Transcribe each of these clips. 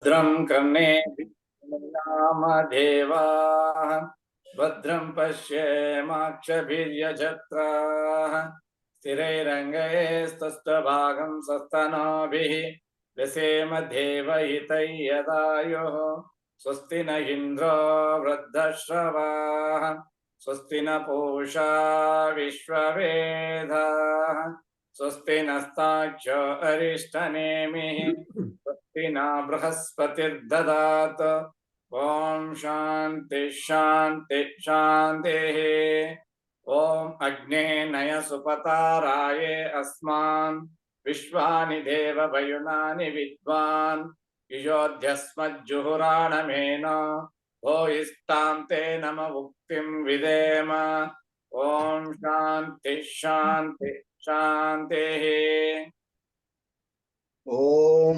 भद्रं कर्णेभिर्याम देवाः भद्रं पश्येमाक्षभिर्यजत्राः स्थिरैरङ्गैस्तुष्टभागं सस्तनोभिः व्यसेम देवहितं यदायुः स्वस्ति न इन्द्रो वृद्धश्रवाः स्वस्ति न पूषा विश्ववेदाः स्वस्ति नस्ताक्षो अरिष्टनेमिः स्वस्ति न बृहस्पतिर्ददातु ॐ शान्ति शान्ति शान्तिः ॐ अग्ने नय सुपताराये अस्मान् विश्वानि देववयुनानि विद्वान् युजोध्यस्मज्जुहुराणमेन भोयिस्तां ते नम उक्तिं विदेम ॐ शान्ति शान्ति शान्तिः ॐ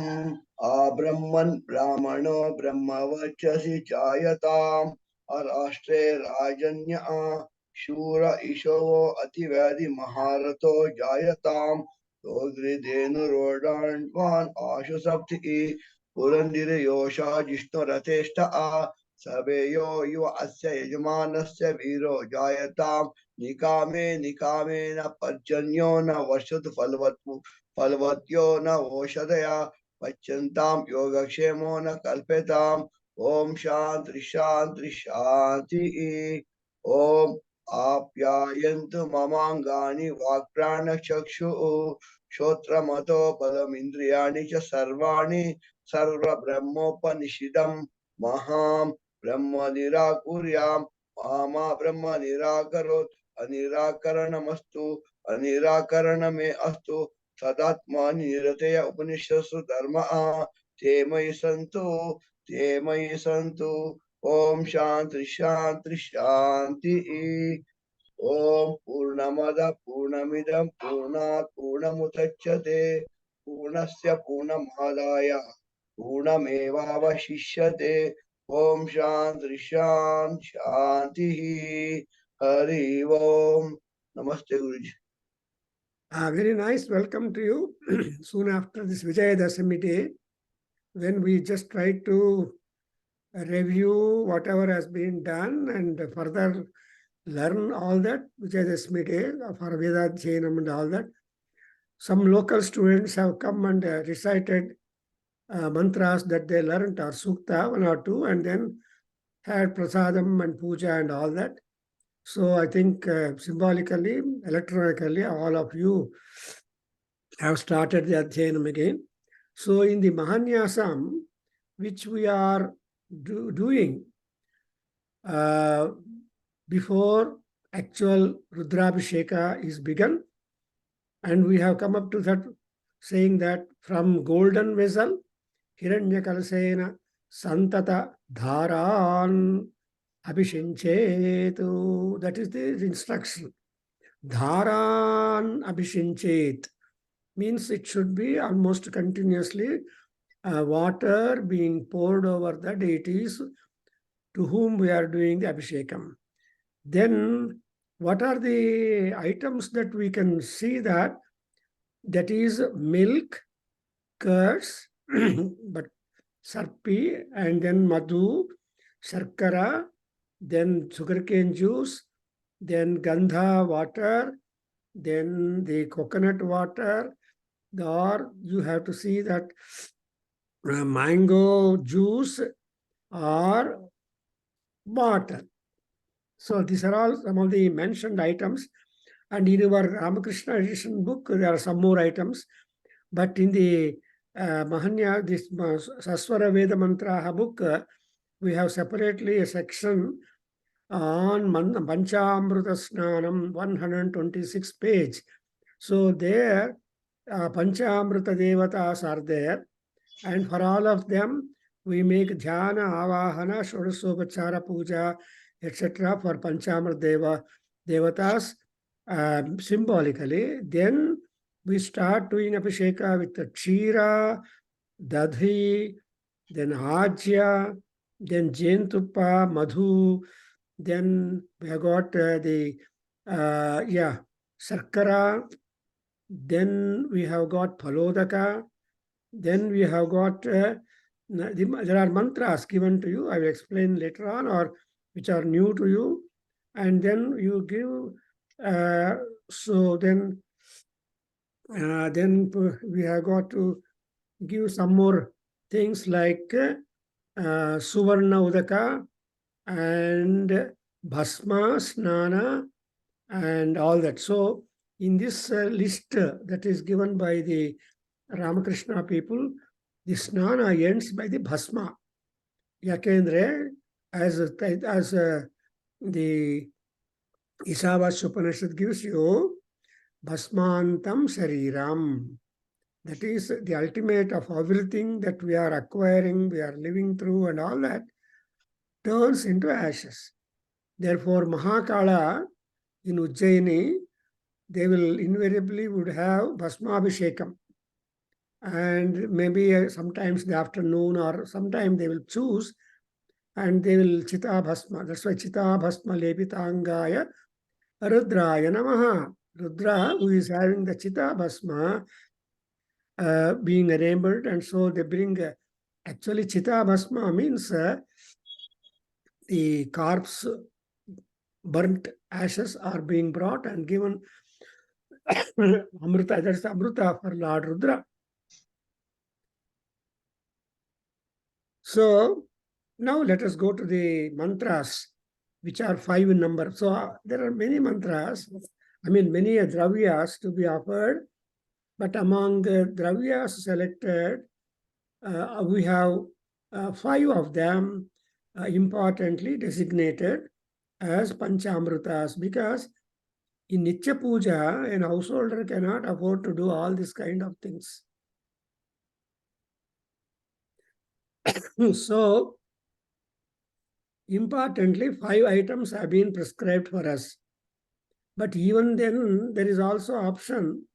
आब्रह्मन् ब्राह्मणो ब्रह्मवचसि चायताम् अराष्ट्रे राजन्य शूर इशवो अतिवेदि महारथो जायताम् दोग्रिधेनुरोडान्वान् आशु सप्ति पुरन्दिरयोषा जिष्णुरथेष्ट सवेयो युव अस्य यजमानस्य वीरो जायताम् निकामे निकामेन पर्जन्यो न वर्षतु फलवत्यो न ओषधया पच्यन्तां योगक्षेमो न कल्प्यताम् ॐ शान्ति शान्ति शान्तिः ॐ आप्यायन्तु ममाङ्गानि वाक्प्राणचक्षुः श्रोत्रमतो बलमिन्द्रियाणि च सर्वाणि सर्वब्रह्मोपनिषदं महां ब्रह्म निराकुर्यां मा ब्रह्म निराकरोत् अनिराकरणमस्तु अनिराकरणमे अस्तु सदात्मा निरतय उपनिषत्सु धर्म ते मयि सन्तु ओम शांति शांति शांति ओम पूर्णमद पूर्णमिदं पूर्णात् पूर्णमुदच्यते पूर्णस्य पूर्णमादाय पूर्णमेवावशिष्यते ओम शांति शांति शांति हरि ओम नमस्ते गुरुजी Very nice. Welcome to you. Soon after this Vijayadashami day, when we just try to review whatever has been done and further learn all that, Vijayadashami day for Veda Adhyayana and all that. Some local students have come and recited mantras that they learned or sukta, one or two, and then had prasadam and puja and all that. So I think symbolically, electronically, all of you have started the Adhyayanam again. So in the Mahanyasa, which we are doing before actual Rudrabhisheka is begun, and we have come up to that saying that from golden vessel, Hiranyakalsena Santata Dharan Abhishinchetu, that is the instruction. Dharan Abhishinchet means it should be almost continuously water being poured over the deities to whom we are doing the Abhishekam. Then what are the items that we can see that? That is milk, curds, but sarpi, and then madhu, sharkara, then sugarcane juice, then gandha water, then the coconut water, or you have to see that mango juice or water. So these are all some of the mentioned items. And in our Ramakrishna edition book, there are some more items. But in the Mahanya, this Saswara Veda Mantraha book, we have separately a section on Panchamrita Snanam, 126 page. So there, Panchamrita Devatas are there. And for all of them, we make Dhyana, Avahana, Shodasopachara Puja, etc. for Panchamrita Devatas symbolically. Then we start doing Abhisheka with the Kshira, Dadhi, then Ajya, then Jentupa, Madhu, then we have got Sarkara, then we have got Phalodaka, then we have got there are mantras given to you. I will explain later on, or which are new to you, and then you give. So then we have got to give some more things like Suvarna Udaka and Bhasma, Snana, and all that. So in this list that is given by the Ramakrishna people, the Snana ends by the Bhasma. Yakendre, as the Isavas Upanishad gives you, Bhasmantam Shariram. That is the ultimate of everything that we are acquiring, we are living through, and all that turns into ashes. Therefore, Mahakala in Ujjaini, they will invariably would have Bhasmabhishekam. And maybe sometimes in the afternoon or sometime they will choose and they will Chita Bhasma. That's why Chita Bhasma Lepitangaya Rudraya Namaha. Rudra, who is having the Chita Bhasma, being enabled, and so they bring actually Chita Bhasma means the corpse burnt ashes are being brought and given Amrita. That's Amrita for Lord Rudra. So now let us go to the mantras, which are 5 in number. So there are many mantras, many dravyas to be offered, but among the dravyas selected, we have 5 of them importantly designated as Panchamrutas, because in Nitya Puja, an householder cannot afford to do all this kind of things. So, importantly, 5 items have been prescribed for us. But even then, there is also option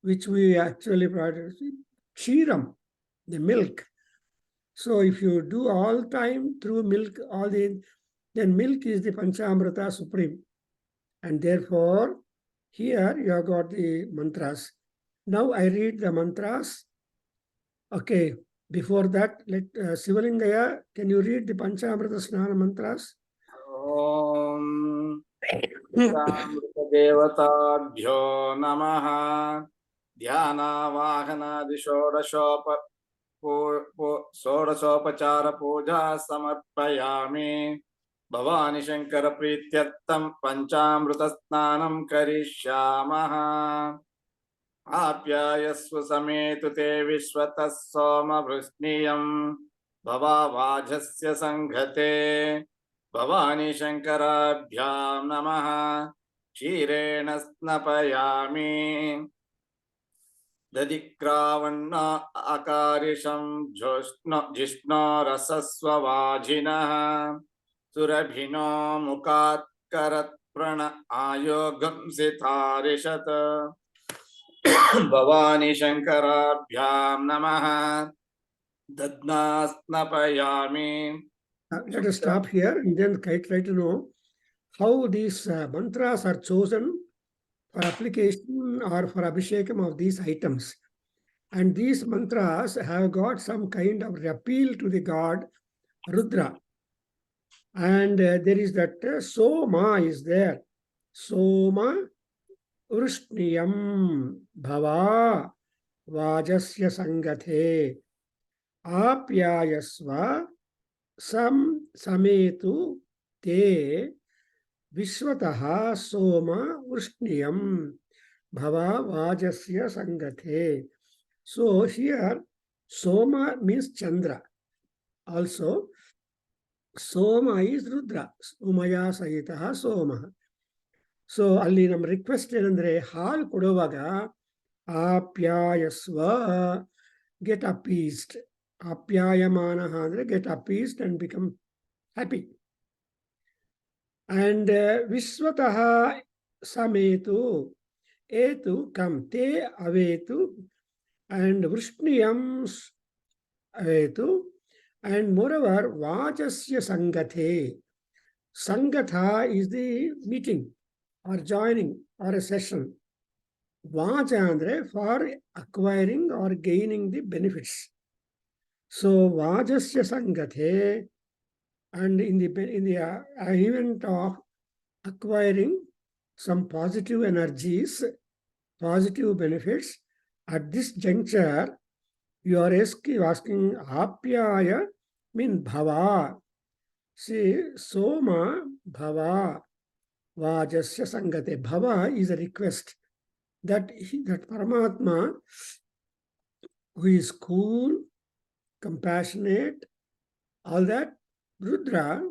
which we actually produce, Kshiram, the milk. So if you do all time through milk, then milk is the Panchamrita supreme. And therefore, here you have got the mantras. Now I read the mantras. Okay, before that, let Sivalingaya, can you read the Panchamrita Snana mantras? Om Devatabhyo Namaha Dhyanavahana Sodasopachara Puja Samarpayami Bhavani Shankara Prityartam Panchamrita Snanam Karishyamaha Apyayasva Sametu Te Vishwatas Soma Vrushniyam Bhavavajasya Sanghate Bhavani Shankarabhyam Namaha Shirena Snapayami Dadikravanna Akarisham Jishno Rasasvavajinaha Surabhino Mukat Karat Prana Ayogam Sitharishat Bhavani Shankarabhyam Namaha Dadna Snapayami. Let us stop here and then try to know how these mantras are chosen for application or for abhishekam of these items. And these mantras have got some kind of appeal to the god Rudra. And there is that Soma is there. Soma Vrushniyam Bhava Vajasya Sangathe Apyayasva Sametu Te Vishwataha Soma Vrushniyam Bhava Vajasya Sangathe. So here Soma means Chandra. Also Soma is Rudra. Umaya Sahitaha Soma. So ಅಲ್ಲಿ ನಮ್ಮ request ಏನಂದ್ರೆ ಹಾಲು ಕೊಡುವಾಗ ಆಪ್ಯಾಯಸ್ವ, get appeased. Apyayamana andre get appeased and become happy. And Vishwataha Sametu Etu come te avetu and Vrishniyam avetu, and moreover Vajasya Sangathe. Sangatha is the meeting or joining or a session. Vaja andre for acquiring or gaining the benefits. So Vajasya Sangate, and in the event of acquiring some positive energies, positive benefits, at this juncture, you are asking Apyaya mean Bhava. See, Soma Bhava, Vajasya Sangate. Bhava is a request that that Paramatma, who is cool, compassionate, all that, Rudra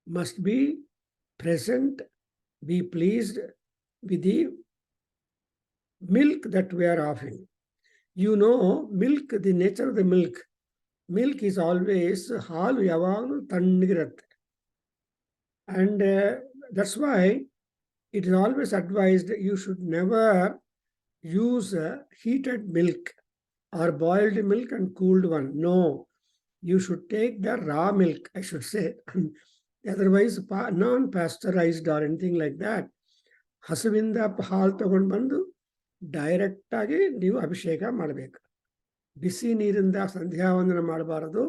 must be present, be pleased with the milk that we are offering. You know, milk, the nature of the milk. Milk is always halu yavaglu tannigirutte. And that's why it is always advised you should never use heated milk or boiled milk and cooled one. No, you should take the raw milk, I should say. Otherwise, non-pasteurized or anything like that. ಹಸುವಿಂದ ಹಾಲು ತಗೊಂಡು ಬಂದು direct ಆಗಿ ನೀವು ಅಭಿಷೇಕ ಮಾಡಬೇಕು. ಬಿಸಿ ನೀರಿಂದ ಸಂಧ್ಯಾವಂದನ ಮಾಡಬಾರದು,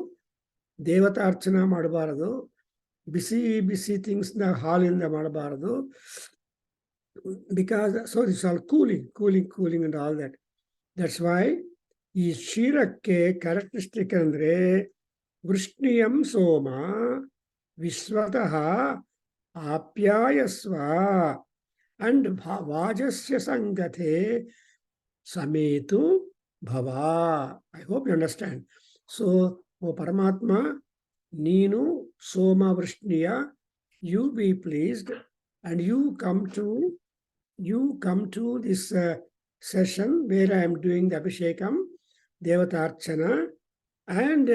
ದೇವತಾರ್ಚನಾ ಮಾಡಬಾರದು, ಬಿಸಿ ಥಿಂಗ್ಸ್ನ ಹಾಲಿಂದ ಮಾಡಬಾರದು. Because so it's all cooling and all that. That's why ಈ ಕ್ಷೀರಕ್ಕೆ ಕ್ಯಾರೆಕ್ಟರಿಸ್ಟಿಕ್ ಅಂದ್ರೆ ವೃಷ್ಣಿಯಂ ಸೋಮ ವಿಶ್ವತಃ ಆಪ್ಯಾಯಸ್ವ and Vajasya Sangate Sametu Bhava. I hope you understand. So, O Paramatma, Neenu Soma Vrishniya, you be pleased, and you come to this session where I am doing the Abhishekam, Devatarchana, and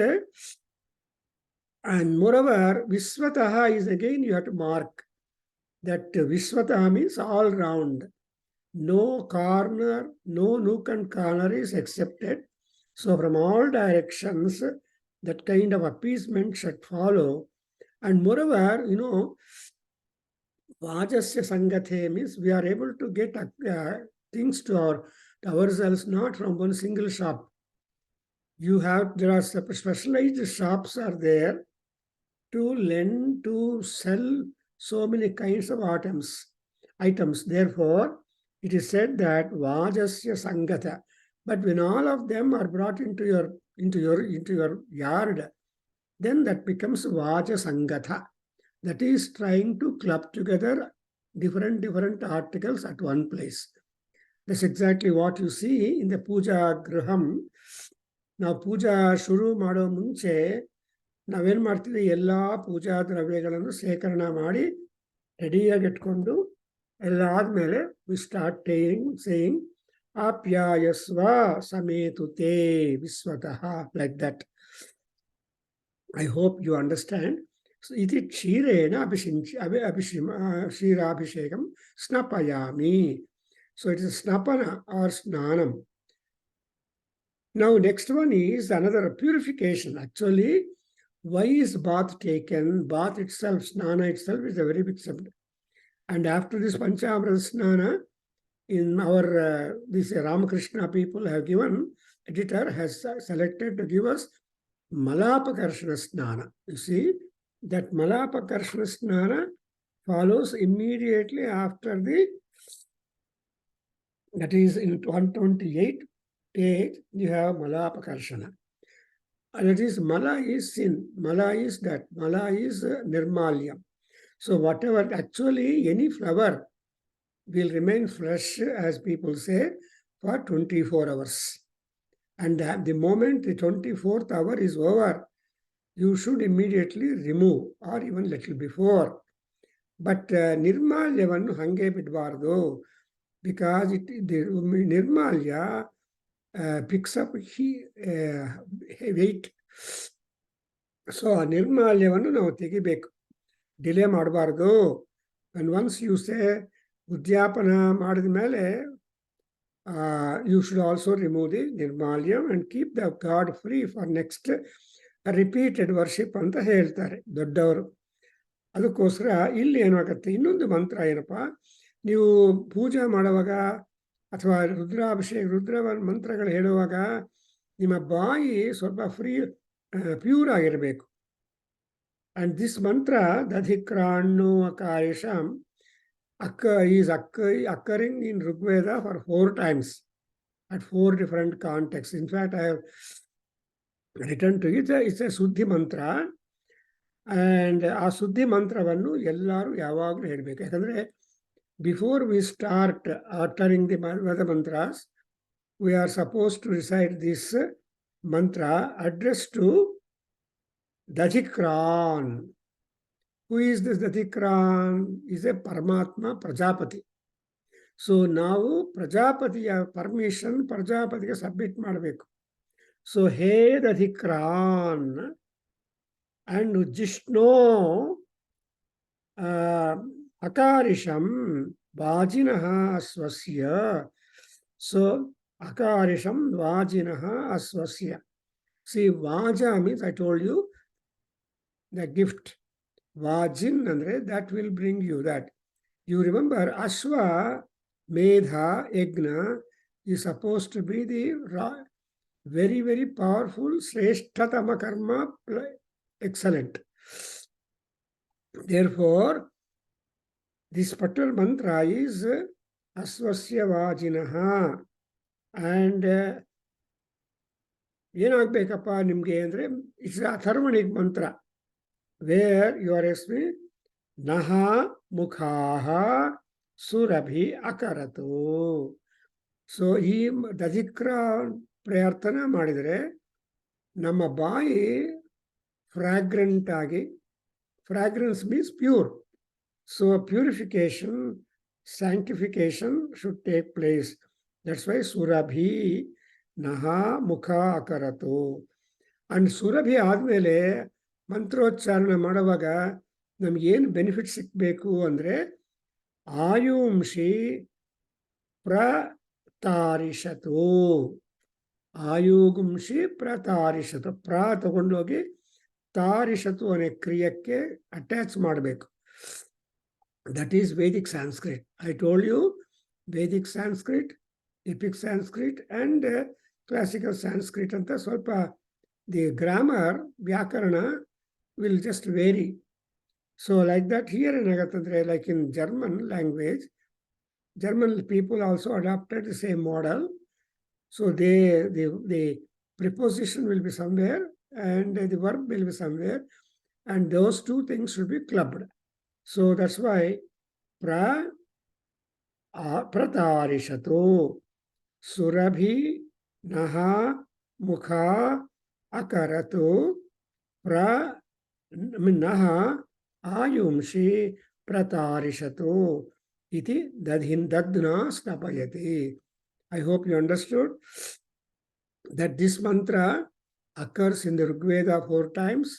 moreover, Visvataha is again you have to mark that Visvataha means all round. No corner, no nook and corner is accepted. So from all directions, that kind of appeasement should follow. And moreover, you know, Vajasya Sangate means we are able to get things to ourselves, not from one single shop. There are specialized shops are there to lend, to sell so many kinds of items. Therefore, it is said that Vajasya Sangata. But when all of them are brought into your yard, then that becomes Vaja Sangata. That is trying to club together different articles at one place. That's exactly what you see in the Puja Graham. Now, Puja Shuru Mado Munche, ನಾವೇನು ಮಾಡ್ತೀವಿ, ಎಲ್ಲ ಪೂಜಾ ದ್ರವ್ಯಗಳನ್ನು ಶೇಖರಣೆ ಮಾಡಿ ರೆಡಿಯಾಗಿ ಇಟ್ಕೊಂಡು ಎಲ್ಲ ಆದ್ಮೇಲೆ we start saying ಆಪ್ಯಾಯಸ್ವ ಸಮೇತು ತೇ ವಿಶ್ವತಃ, like that. I hope you understand. ಇತಿ ಕ್ಷೀರೇಣ ಕ್ಷೀರಾಭಿಷೇಕಂ ಸ್ನಪಯಾಮಿ. ಸೊ ಇಟ್ ಇಸ್ ಸ್ನಪನ ಆರ್ ಸ್ನಾನಂ. Now next one is another purification. Actually, why is bath taken? Bath itself, snana itself, is a very big subject. And after this Panchamrita snana, in our this Ramakrishna people have given, editor has selected to give us Malapakarshana snana. You see, that Malapakarshana snana follows immediately after that is in 128 page, you have Malapakarshana. And that is, Mala is sin. Mala is that. Mala is Nirmalyam. So whatever, actually any flower will remain fresh, as people say, for 24 hours. And the moment the 24th hour is over, you should immediately remove, or even little before. But Nirmalyavannu hange bidbardu, because the Nirmalya picks up weight. So ನಿರ್ಮಾಲ್ಯವನ್ನು ನಾವು ತೆಗಿಬೇಕು, delay ಮಾಡಬಾರ್ದು. And once you say ಉದ್ಯಾಪನ ಮಾಡಿದ ಮೇಲೆ you should also remove the ನಿರ್ಮಾಲ್ಯಂ and keep the God free for next repeated worship ಅಂತ ಹೇಳ್ತಾರೆ ದೊಡ್ಡವರು. ಅದಕ್ಕೋಸ್ಕರ ಇಲ್ಲಿ ಏನಾಗುತ್ತೆ, ಇನ್ನೊಂದು ಮಂತ್ರ ಏನಪ್ಪ, ನೀವು ಪೂಜೆ ಮಾಡುವಾಗ ಅಥವಾ ರುದ್ರ ಮಂತ್ರಗಳು ಹೇಳುವಾಗ ನಿಮ್ಮ ಬಾಯಿ ಸ್ವಲ್ಪ ಪ್ಯೂರ್ ಆಗಿರಬೇಕು. And this mantra, Dadhikranu Akarisham, is occurring in Rigveda for 4 times at 4 different contexts. In fact, I have written to it. It's a Suddhi mantra. And ಆ ಸುದ್ದಿ ಮಂತ್ರವನ್ನು ಎಲ್ಲರೂ ಯಾವಾಗಲೂ ಹೇಳಬೇಕು. ಯಾಕಂದರೆ before we start uttering the Veda mantras, we are supposed to recite this mantra addressed to Dadhikran. Who is this Dadhikran? Is a Paramatma Prajapati. So ನಾವು ಪ್ರಜಾಪತಿಯ permission ಪ್ರಜಾಪತಿಗೆ ಸಬ್ಮಿಟ್ ಮಾಡಬೇಕು. ಸೊ ಹೇ Dadhikran and Jishno Akarisham Vajinaha Aswasya. So Akarisham Vajinaha Aswasya. See, Vaja means, I told you, the gift. Vajin andre, that will bring you that. You remember Ashwa, Medha, Yagna is supposed to be the very, very powerful Sreshtatama Karma, excellent. Therefore, this particular mantra is Aswasya Vajinaha. And ಏನಾಗಬೇಕಪ್ಪ ನಿಮಗೆ ಅಂದರೆ it's ಅಥರ್ವಣಿಕ್ ಮಂತ್ರ, where you are ಎಸ್ಮಿ ನಹ ಮುಖಾಹ Surabhi ಅಕರತು. So ಈ ದಧಿಕ್ರ ಪ್ರಾರ್ಥನೆ ಮಾಡಿದರೆ ನಮ್ಮ ಬಾಯಿ fragrant ಆಗಿ, fragrance means pure. So purification, sanctification should take place. That's why ಸುರಭಿ ನಹ ಮುಖ ಅಕರತು. ಅಂಡ್ ಸುರಭಿ ಆದಮೇಲೆ ಮಂತ್ರೋಚ್ಚಾರಣೆ ಮಾಡುವಾಗ ನಮಗೇನು ಬೆನಿಫಿಟ್ ಸಿಗಬೇಕು ಅಂದರೆ ಆಯುಂಷಿ ಪ್ರತಾರಿಷತು. ಆಯುಗುಂಷಿ ಪ್ರತಾರಿಷತು. ತಗೊಂಡೋಗಿ ತಾರಿಷತು ಅನ್ನೋ ಕ್ರಿಯಕ್ಕೆ ಅಟ್ಯಾಚ್ ಮಾಡಬೇಕು. That is Vedic Sanskrit. I told you, Vedic Sanskrit, epic Sanskrit and classical Sanskrit anta ಸ್ವಲ್ಪ the grammar vyakarana will just vary. So like that here ಏನಾಗತ್ತಂದ್ರೆ, like in German language, German people also adopted the same model. So the preposition will be somewhere and the verb will be somewhere, and those two things should be clubbed. So that's why pratarishatu Surabhi Naha Mukha Akaratu Naha Ayumshi Pratarishatu Iti Dadna Snapayati. I hope you understood that this mantra occurs in the Rigveda 4 times,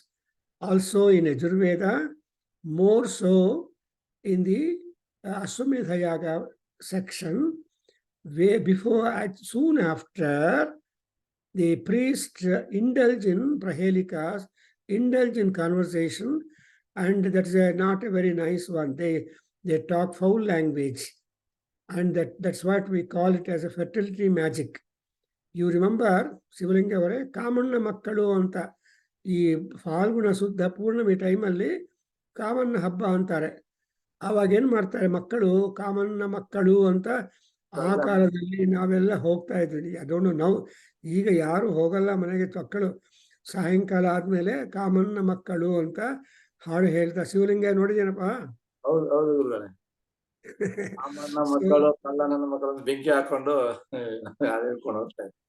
also in Yajurveda, more so in the Ashwamedha Yaga section. Way before, soon after, the priest indulge in prahelikas, indulge in conversation, and that's not a very nice one. They talk foul language, and that's what we call it as a fertility magic. You remember ಶಿವಲಿಂಗ ಅವರೇ, ಕಾಮಣ್ಣ ಮಕ್ಕಳು ಅಂತ ಈ ಫಾಲ್ಗುಣ ಶುದ್ಧ ಪೂರ್ಣಮಿ ಟೈಮಲ್ಲಿ ಕಾಮಣ್ಣ ಹಬ್ಬ ಅಂತಾರೆ. ಆವಾಗ ಏನು ಮಾಡ್ತಾರೆ ಮಕ್ಕಳು, ಕಾಮಣ್ಣ ಮಕ್ಕಳು ಅಂತ. ಆ ಕಾಲದಲ್ಲಿ ನಾವೆಲ್ಲ ಹೋಗ್ತಾ ಇದ್ವಿ. ಅದೊಂದು ನಾವು ಈಗ ಯಾರು ಹೋಗಲ್ಲ ಮನೆಗೆ. ಮಕ್ಕಳು ಸಾಯಂಕಾಲ ಆದ್ಮೇಲೆ ಕಾಮಣ್ಣ ಮಕ್ಕಳು ಅಂತ ಹಾಡು ಹೇಳ್ತಾ. ಶಿವಲಿಂಗ ನೋಡಿದೇನಪ್ಪ? ಹೌದು ಹೌದು ಗುರುಗಳೇ. ಕಾಮಣ್ಣ ಮಕ್ಕಳು, ಕಳ್ಳನ ಮಕ್ಕಳು ಬೆಂಕಿ ಹಾಕೊಂಡು ಹೇಳ್ಕೊಂಡು ಹೋಗ್ತಾ ಇದ್ರು.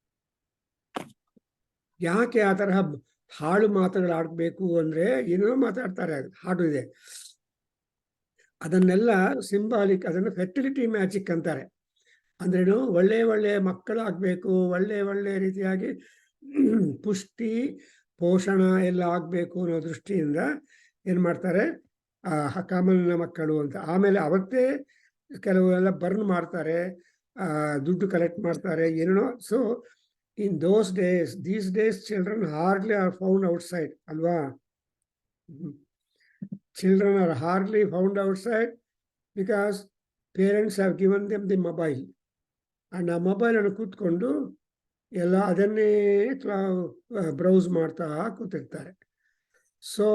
ಯಾಕೆ ಆ ತರಹ ಹಾಳು ಮಾತುಗಳು ಆಡ್ಬೇಕು ಅಂದ್ರೆ, ಏನೋ ಮಾತಾಡ್ತಾರೆ, ಹಾಡು ಇದೆ. ಅದನ್ನೆಲ್ಲ ಸಿಂಬಾಲಿಕ್, ಅದನ್ನು ಫೆರ್ಟಿಲಿಟಿ ಮ್ಯಾಜಿಕ್ ಅಂತಾರೆ. ಅಂದ್ರೇನು, ಒಳ್ಳೆ ಮಕ್ಕಳಾಗಬೇಕು, ಒಳ್ಳೆ ರೀತಿಯಾಗಿ ಪುಷ್ಟಿ ಪೋಷಣ ಎಲ್ಲ ಆಗಬೇಕು ಅನ್ನೋ ದೃಷ್ಟಿಯಿಂದ ಏನು ಮಾಡ್ತಾರೆ, ಕಾಮಣ್ಣ ಮಕ್ಕಳು ಅಂತ. ಆಮೇಲೆ ಅವತ್ತೇ ಕೆಲವೆಲ್ಲ ಬರ್ನ್ ಮಾಡ್ತಾರೆ, ದುಡ್ಡು ಕಲೆಕ್ಟ್ ಮಾಡ್ತಾರೆ, ಏನೇನೋ. So in those days, these days children hardly are found outside ಅಲ್ವಾ? Children are hardly found outside because parents have given them the mobile. And ಆ ಮೊಬೈಲ್ ಅನ್ನು ಕೂತ್ಕೊಂಡು ಎಲ್ಲ ಅದನ್ನೇ ಬ್ರೌಸ್ ಮಾಡ್ತಾ ಕೂತಿರ್ತಾರೆ. ಸೊ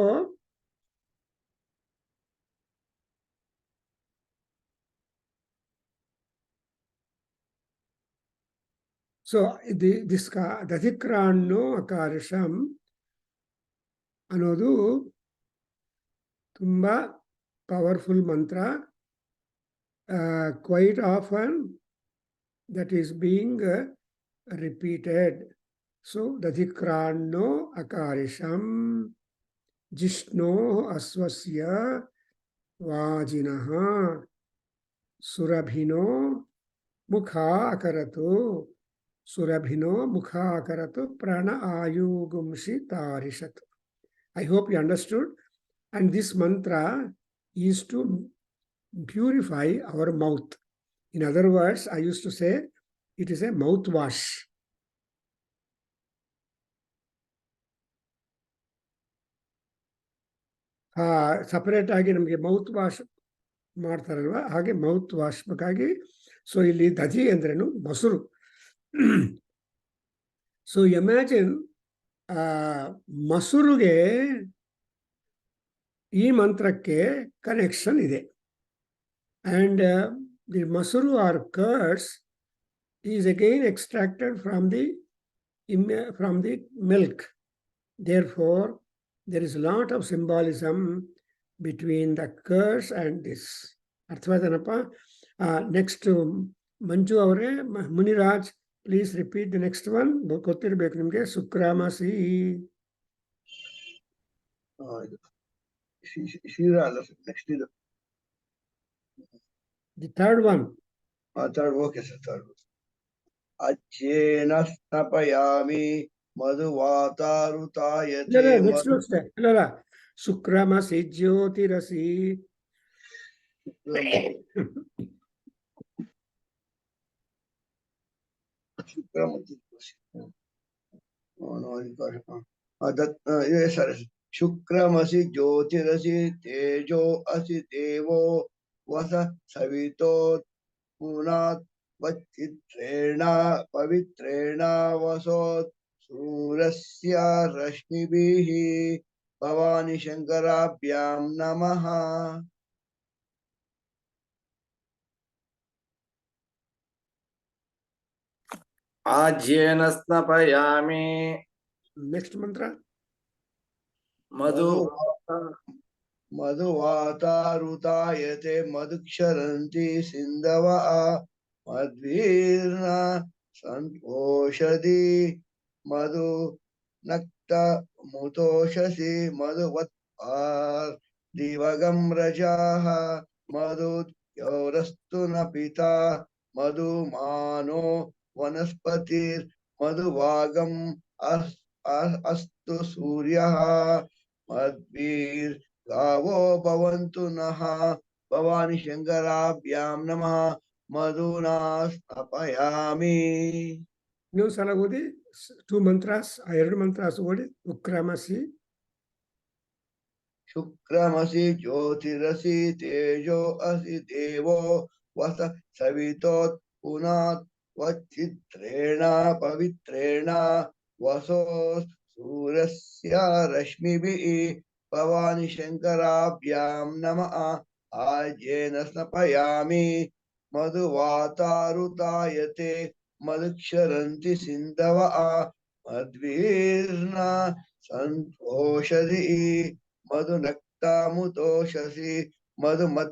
ದಧಿಕ್ರಾಣ್ಣೋ ಅಕಾರ್ಷಂ ಅನ್ನೋದು ತುಂಬ ಪವರ್ಫುಲ್ ಮಂತ್ರ. Quite often that is being repeated. So, dadhikrano akarisham jishno aswasya vajinaha surabhino mukha akaratu prana ayugumshi tarishat. I hope you understood. And this mantra is to purify our mouth. In other words, I used to say it is a mouthwash. Separate ಆಗಿ ನಮಗೆ mouth wash ಮಾಡ್ತಾರಲ್ವ, ಹಾಗೆ mouth wash ಬೇಕಾಗಿ. So ಇಲ್ಲಿ ದಧಿ ಅಂದ್ರೇನು ಮೊಸರು. So imagine ಮೊಸರುಗೆ ಈ ಮಂತ್ರಕ್ಕೆ connection ಇದೆ. And the masuru or curds is again extracted from the milk. Therefore, there is a lot of symbolism between the curds and this. Arthavadanappa. Next, Manju avare, Muniraj, please repeat the next one. Gotirbeku nimge Sukramasi. Next is The third one. third, okay, sir, third. Adhyayana snapayami madhuvatarutayate. Next. Sukramasi jyotirasi. Yes, sir. Shukramasi jyotirasi tejo asi devo vasa savitot punat vachitrena pavitrena vasot surasya rashmibihi bhavani shankarabhyam namaha. Adhyayana snapayami. Next mantra. Madhuvatarutayate madhuksharanti sindava madvirna santoshadi madhu nakta mutoshasi madhuvat divagam rajaha madhu yaurastu napita madhu mano vanaspatir madhuvagam astu suryaha madvir gavo bhavantu naha bhavani shankarabhyam namaha madhuna snapayami. ಇನ್ನೊಂದು ಸಲ ಓದಿ. 2 mantras, 2 mantras ಓದಿ. ಉಕ್ರಮಸಿ. Shukramasi jyotirasi tejo asi devo vasa savitot punat vachitrena pavitrena vasos surasya rashmibihi bhavani shankarabhyam namaha ajena snapayami madhuvatarutayate madhuksharanti sindava madvirna santoshadi madhu nakta mutoshasi madhu mat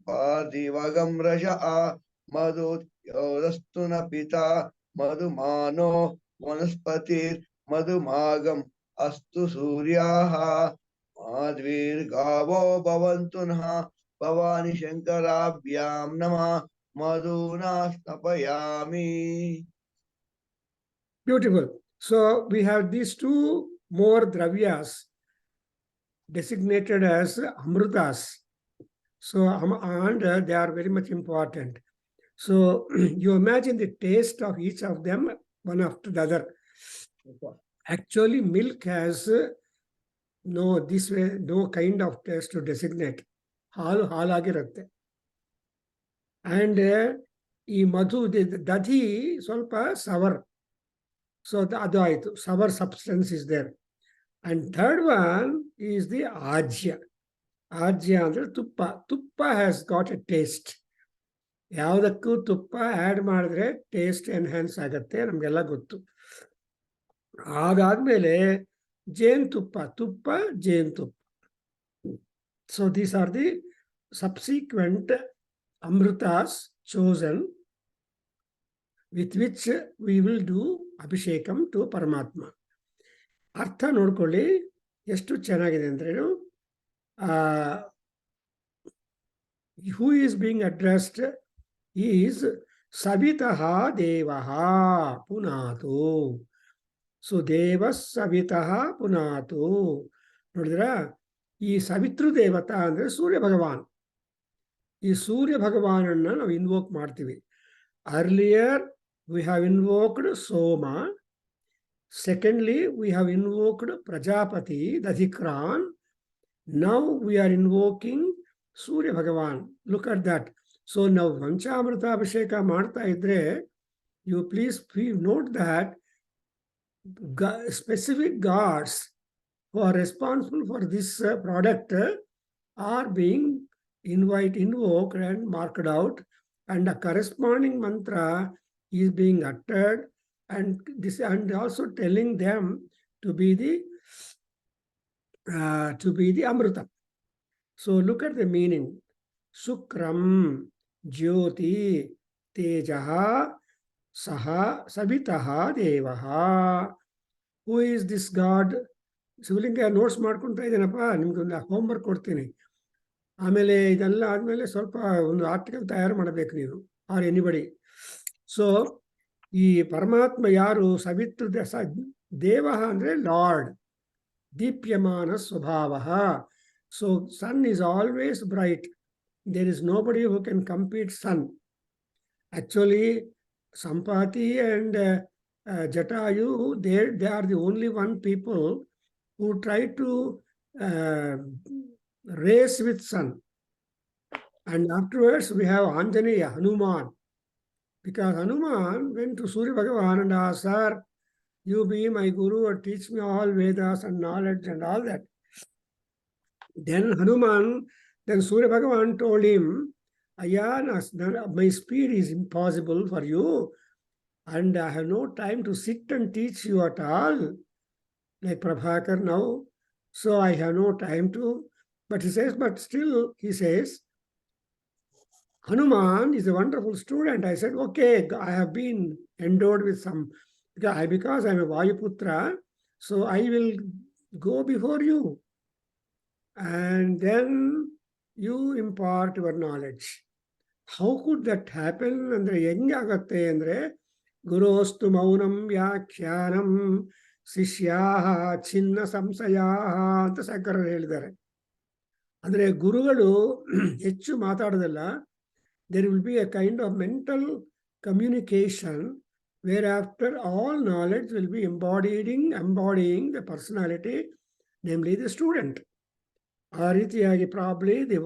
padivagam raja madhu yaurastu napita madhu mano vanaspatir madhu magam astu suryaha madvir gavo bhavantu naha bhavani shankarabhyam namaha madhuna snapayami. Beautiful. So we have these 2 more dravyas designated as amrutas. So, and they are very much important. So, you imagine the taste of each of them, one after the other. Actually, milk has no kind of taste to designate. ಹಾಲು ಹಾಲಾಗಿರುತ್ತೆ. And ಈ ಮಧು ದಧಿ ಸ್ವಲ್ಪ sour. So ಅದು ಆಯಿತು, sour substance is there. And third one is the ajya. Ajya ಅಂದ್ರೆ ತುಪ್ಪ. ತುಪ್ಪ has got a taste. ಯಾವುದಕ್ಕೂ ತುಪ್ಪ ಆ್ಯಡ್ ಮಾಡಿದ್ರೆ ಟೇಸ್ಟ್ ಎನ್ಹ್ಯಾನ್ಸ್ ಆಗತ್ತೆ, ನಮಗೆಲ್ಲ ಗೊತ್ತು. ಅದಾದ್ಮೇಲೆ ಜೇನುತುಪ್ಪ, ತುಪ್ಪ, ಜೇನುತುಪ್ಪ. So these are the subsequent amritas chosen with which we will do abhishekam to Paramatma. ಅರ್ಥ ನೋಡ್ಕೊಳ್ಳಿ ಎಷ್ಟು ಚೆನ್ನಾಗಿದೆ ಅಂದ್ರೆ, who is being addressed is savitaha devaha punatu. So devas savitaha punatu. ನೋಡಿದ್ರ, ಈ ಸವಿತೃ ದೇವತಾ ಅಂದ್ರೆ ಸೂರ್ಯ ಭಗವಾನ್. ಈ ಸೂರ್ಯ ಭಗವಾನನ್ನ ನಾವು ಇನ್ವೋಕ್ ಮಾಡ್ತೀವಿ. Earlier we have invoked Soma. Secondly, we have invoked Prajapati, the Dhikran. Now we are invoking Surya Bhagavan. Look at that. So now Vanchamrita Abhisheka Marta Idre, you please note that specific gods who are responsible for this product are being invoked and marked out, and a corresponding mantra is being uttered, and also telling them to be the Amrita. So look at the meaning. Sukram, Jyoti, Tejaha, Saha, Savitaha, Devaha. Who is this God? Shivalinga notes ಮಾಡ್ಕೊಳ್ತಾ ಇದ್ದೇನಪ್ಪ, ನಿಮ್ಗೊಂದು homework ಕೊಡ್ತೀನಿ. ಆಮೇಲೆ ಇದೆಲ್ಲ ಆದ್ಮೇಲೆ ಸ್ವಲ್ಪ ಒಂದು article ತಯಾರು ಮಾಡಬೇಕು ನೀವು, ಆರ್ ಎನಿಬಡಿ. ಸೊ ಈ ಪರಮಾತ್ಮ ಯಾರು? ಸವಿತೃ ದೇವ ಅಂದ್ರೆ ಲಾರ್ಡ್, ದೀಪ್ಯಮಾನ ಸ್ವಭಾವ. So sun is always bright. There is nobody who can compete sun. Actually Sampati and Jatayu, they are the only one people who try to race with sun. And afterwards we have Anjaneya, Hanuman. Because Hanuman went to Surya Bhagavan and asked, "Sir, you be my guru and teach me all Vedas and knowledge and all that." Then Surya Bhagavan told him, "Ayana, my speed is impossible for you, and I have no time to sit and teach you at all, like Prabhakar now. So I have no time to." But he says, Hanuman is a wonderful student. I said, okay, I have been endowed with some, because I'm a Vayuputra, so I will go before you. And then you impart your knowledge. How could that happen? Andre yengagatte andre gurostu maunam vyakhyanam ಶಿಷ್ಯಾಹ ಚಿನ್ನ ಸಂಶಯಾಹ ಅಂತ ಶಂಕರರು ಹೇಳಿದ್ದಾರೆ. ಅಂದರೆ ಗುರುಗಳು ಹೆಚ್ಚು ಮಾತಾಡೋದಲ್ಲ, there will be a kind of mental communication whereafter all knowledge will be embodying the personality, namely the student. ಆ ರೀತಿಯಾಗಿ probably the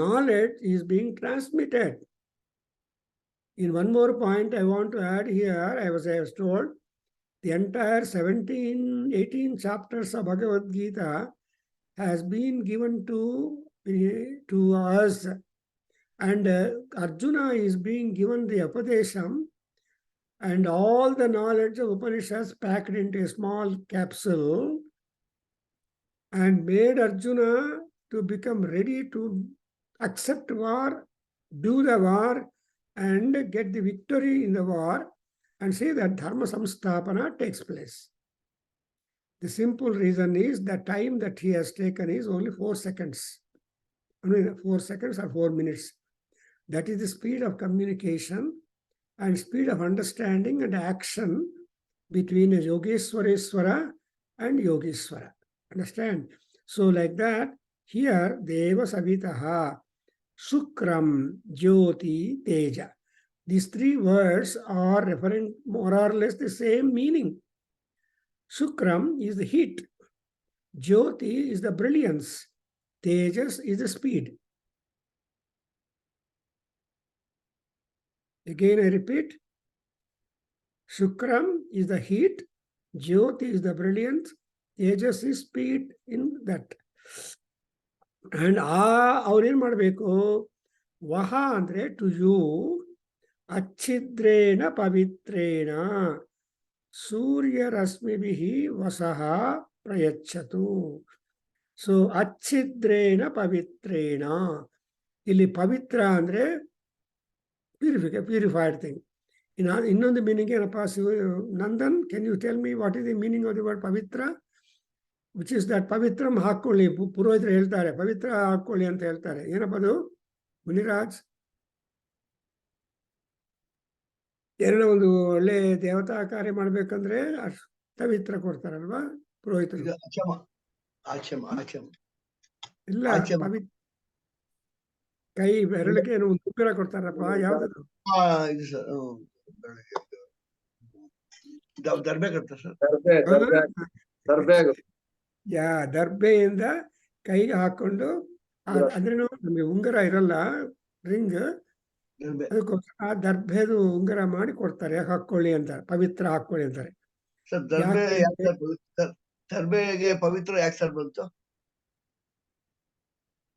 knowledge is being transmitted. In one more point I want to add here, I was told the entire 18 chapters of Bhagavad Gita has been given to us, and Arjuna is being given the Upadesham, and all the knowledge of Upanishads packed into a small capsule and made Arjuna to become ready to accept war, do the war, and get the victory in the war, and say that Dharma Samstapana takes place. The simple reason is the time that he has taken is only 4 seconds. 4 seconds or 4 minutes. That is the speed of communication and speed of understanding and action between a Yogeshwareswara and Yogeshwara. Understand? So like that, here Deva Savitaha, Shukram, Jyoti, Teja. These 3 words are referring more or less the same meaning. Shukram is the heat. Jyoti is the brilliance. Tejas is the speed. Again, I repeat, Shukram is the heat, Jyoti is the brilliance, Tejas is speed in that. And ಅವ್ರೇನ್ ಮಾಡಬೇಕು, ವಹ ಅಂದ್ರೆ to you, ಅಚ್ಛಿದ್ರೇಣ ಪವಿತ್ರೇಣ ಸೂರ್ಯರಶ್ಮಿಭಿಃ ವಸಃ ಪ್ರಯಚ್ಛತು. So ಅಚ್ಛಿದ್ರೇಣ ಪವಿತ್ರೇಣ, ಇಲ್ಲಿ ಪವಿತ್ರ ಅಂದ್ರೆ ಪ್ಯೂರಿಫೈಡ್ ಥಿಂಗ್. ಇನ್ನೊಂದು ಮೀನಿಂಗ್ ಏನಪ್ಪ? Nandan, can you tell me what is the meaning of the word pavitra? Which is that? ಪವಿತ್ರಂ ಹಾಕೊಳ್ಳಿ, ಪುರೋಹಿತರು ಹೇಳ್ತಾರೆ ಪವಿತ್ರ ಹಾಕೊಳ್ಳಿ ಅಂತ ಹೇಳ್ತಾರೆ. ಏನಪ್ಪ ಅದು ಮುನಿರಾಜ್? ಏನೋ ಒಂದು ಒಳ್ಳೆ ದೇವತಾ ಕಾರ್ಯ ಮಾಡ್ಬೇಕಂದ್ರೆ ಪವಿತ್ರ ಕೊಡ್ತಾರಲ್ವಾ ಪುರೋಹಿತರು? ಇಲ್ಲ, ಪವಿತ್ರ ಕೈ ಬೆರಳಿಗೆ ಏನೋ ಒಂದು ಉಂಗುರ ಕೊಡ್ತಾರಪ್ಪ, ಯಾವ್ದದು? ದರ್ಬೆಯಿಂದ ಕೈಗೆ ಹಾಕೊಂಡು, ಅಂದ್ರೆ ನಮಗೆ ಉಂಗುರ ಇರಲ್ಲ, ರಿಂಗ್, ಅದಕ್ಕೋಸ್ಕರ ಆ ದರ್ಬೆದು ಉಂಗುರ ಮಾಡಿ ಕೊಡ್ತಾರೆ, ಹಾಕೊಳ್ಳಿ ಅಂತ, ಪವಿತ್ರ ಹಾಕೊಳ್ಳಿ ಅಂತಾರೆ. ದರ್ಬೆಗೆ ಪವಿತ್ರ ಯಾಕೆ ಸರ್ ಬಂತು?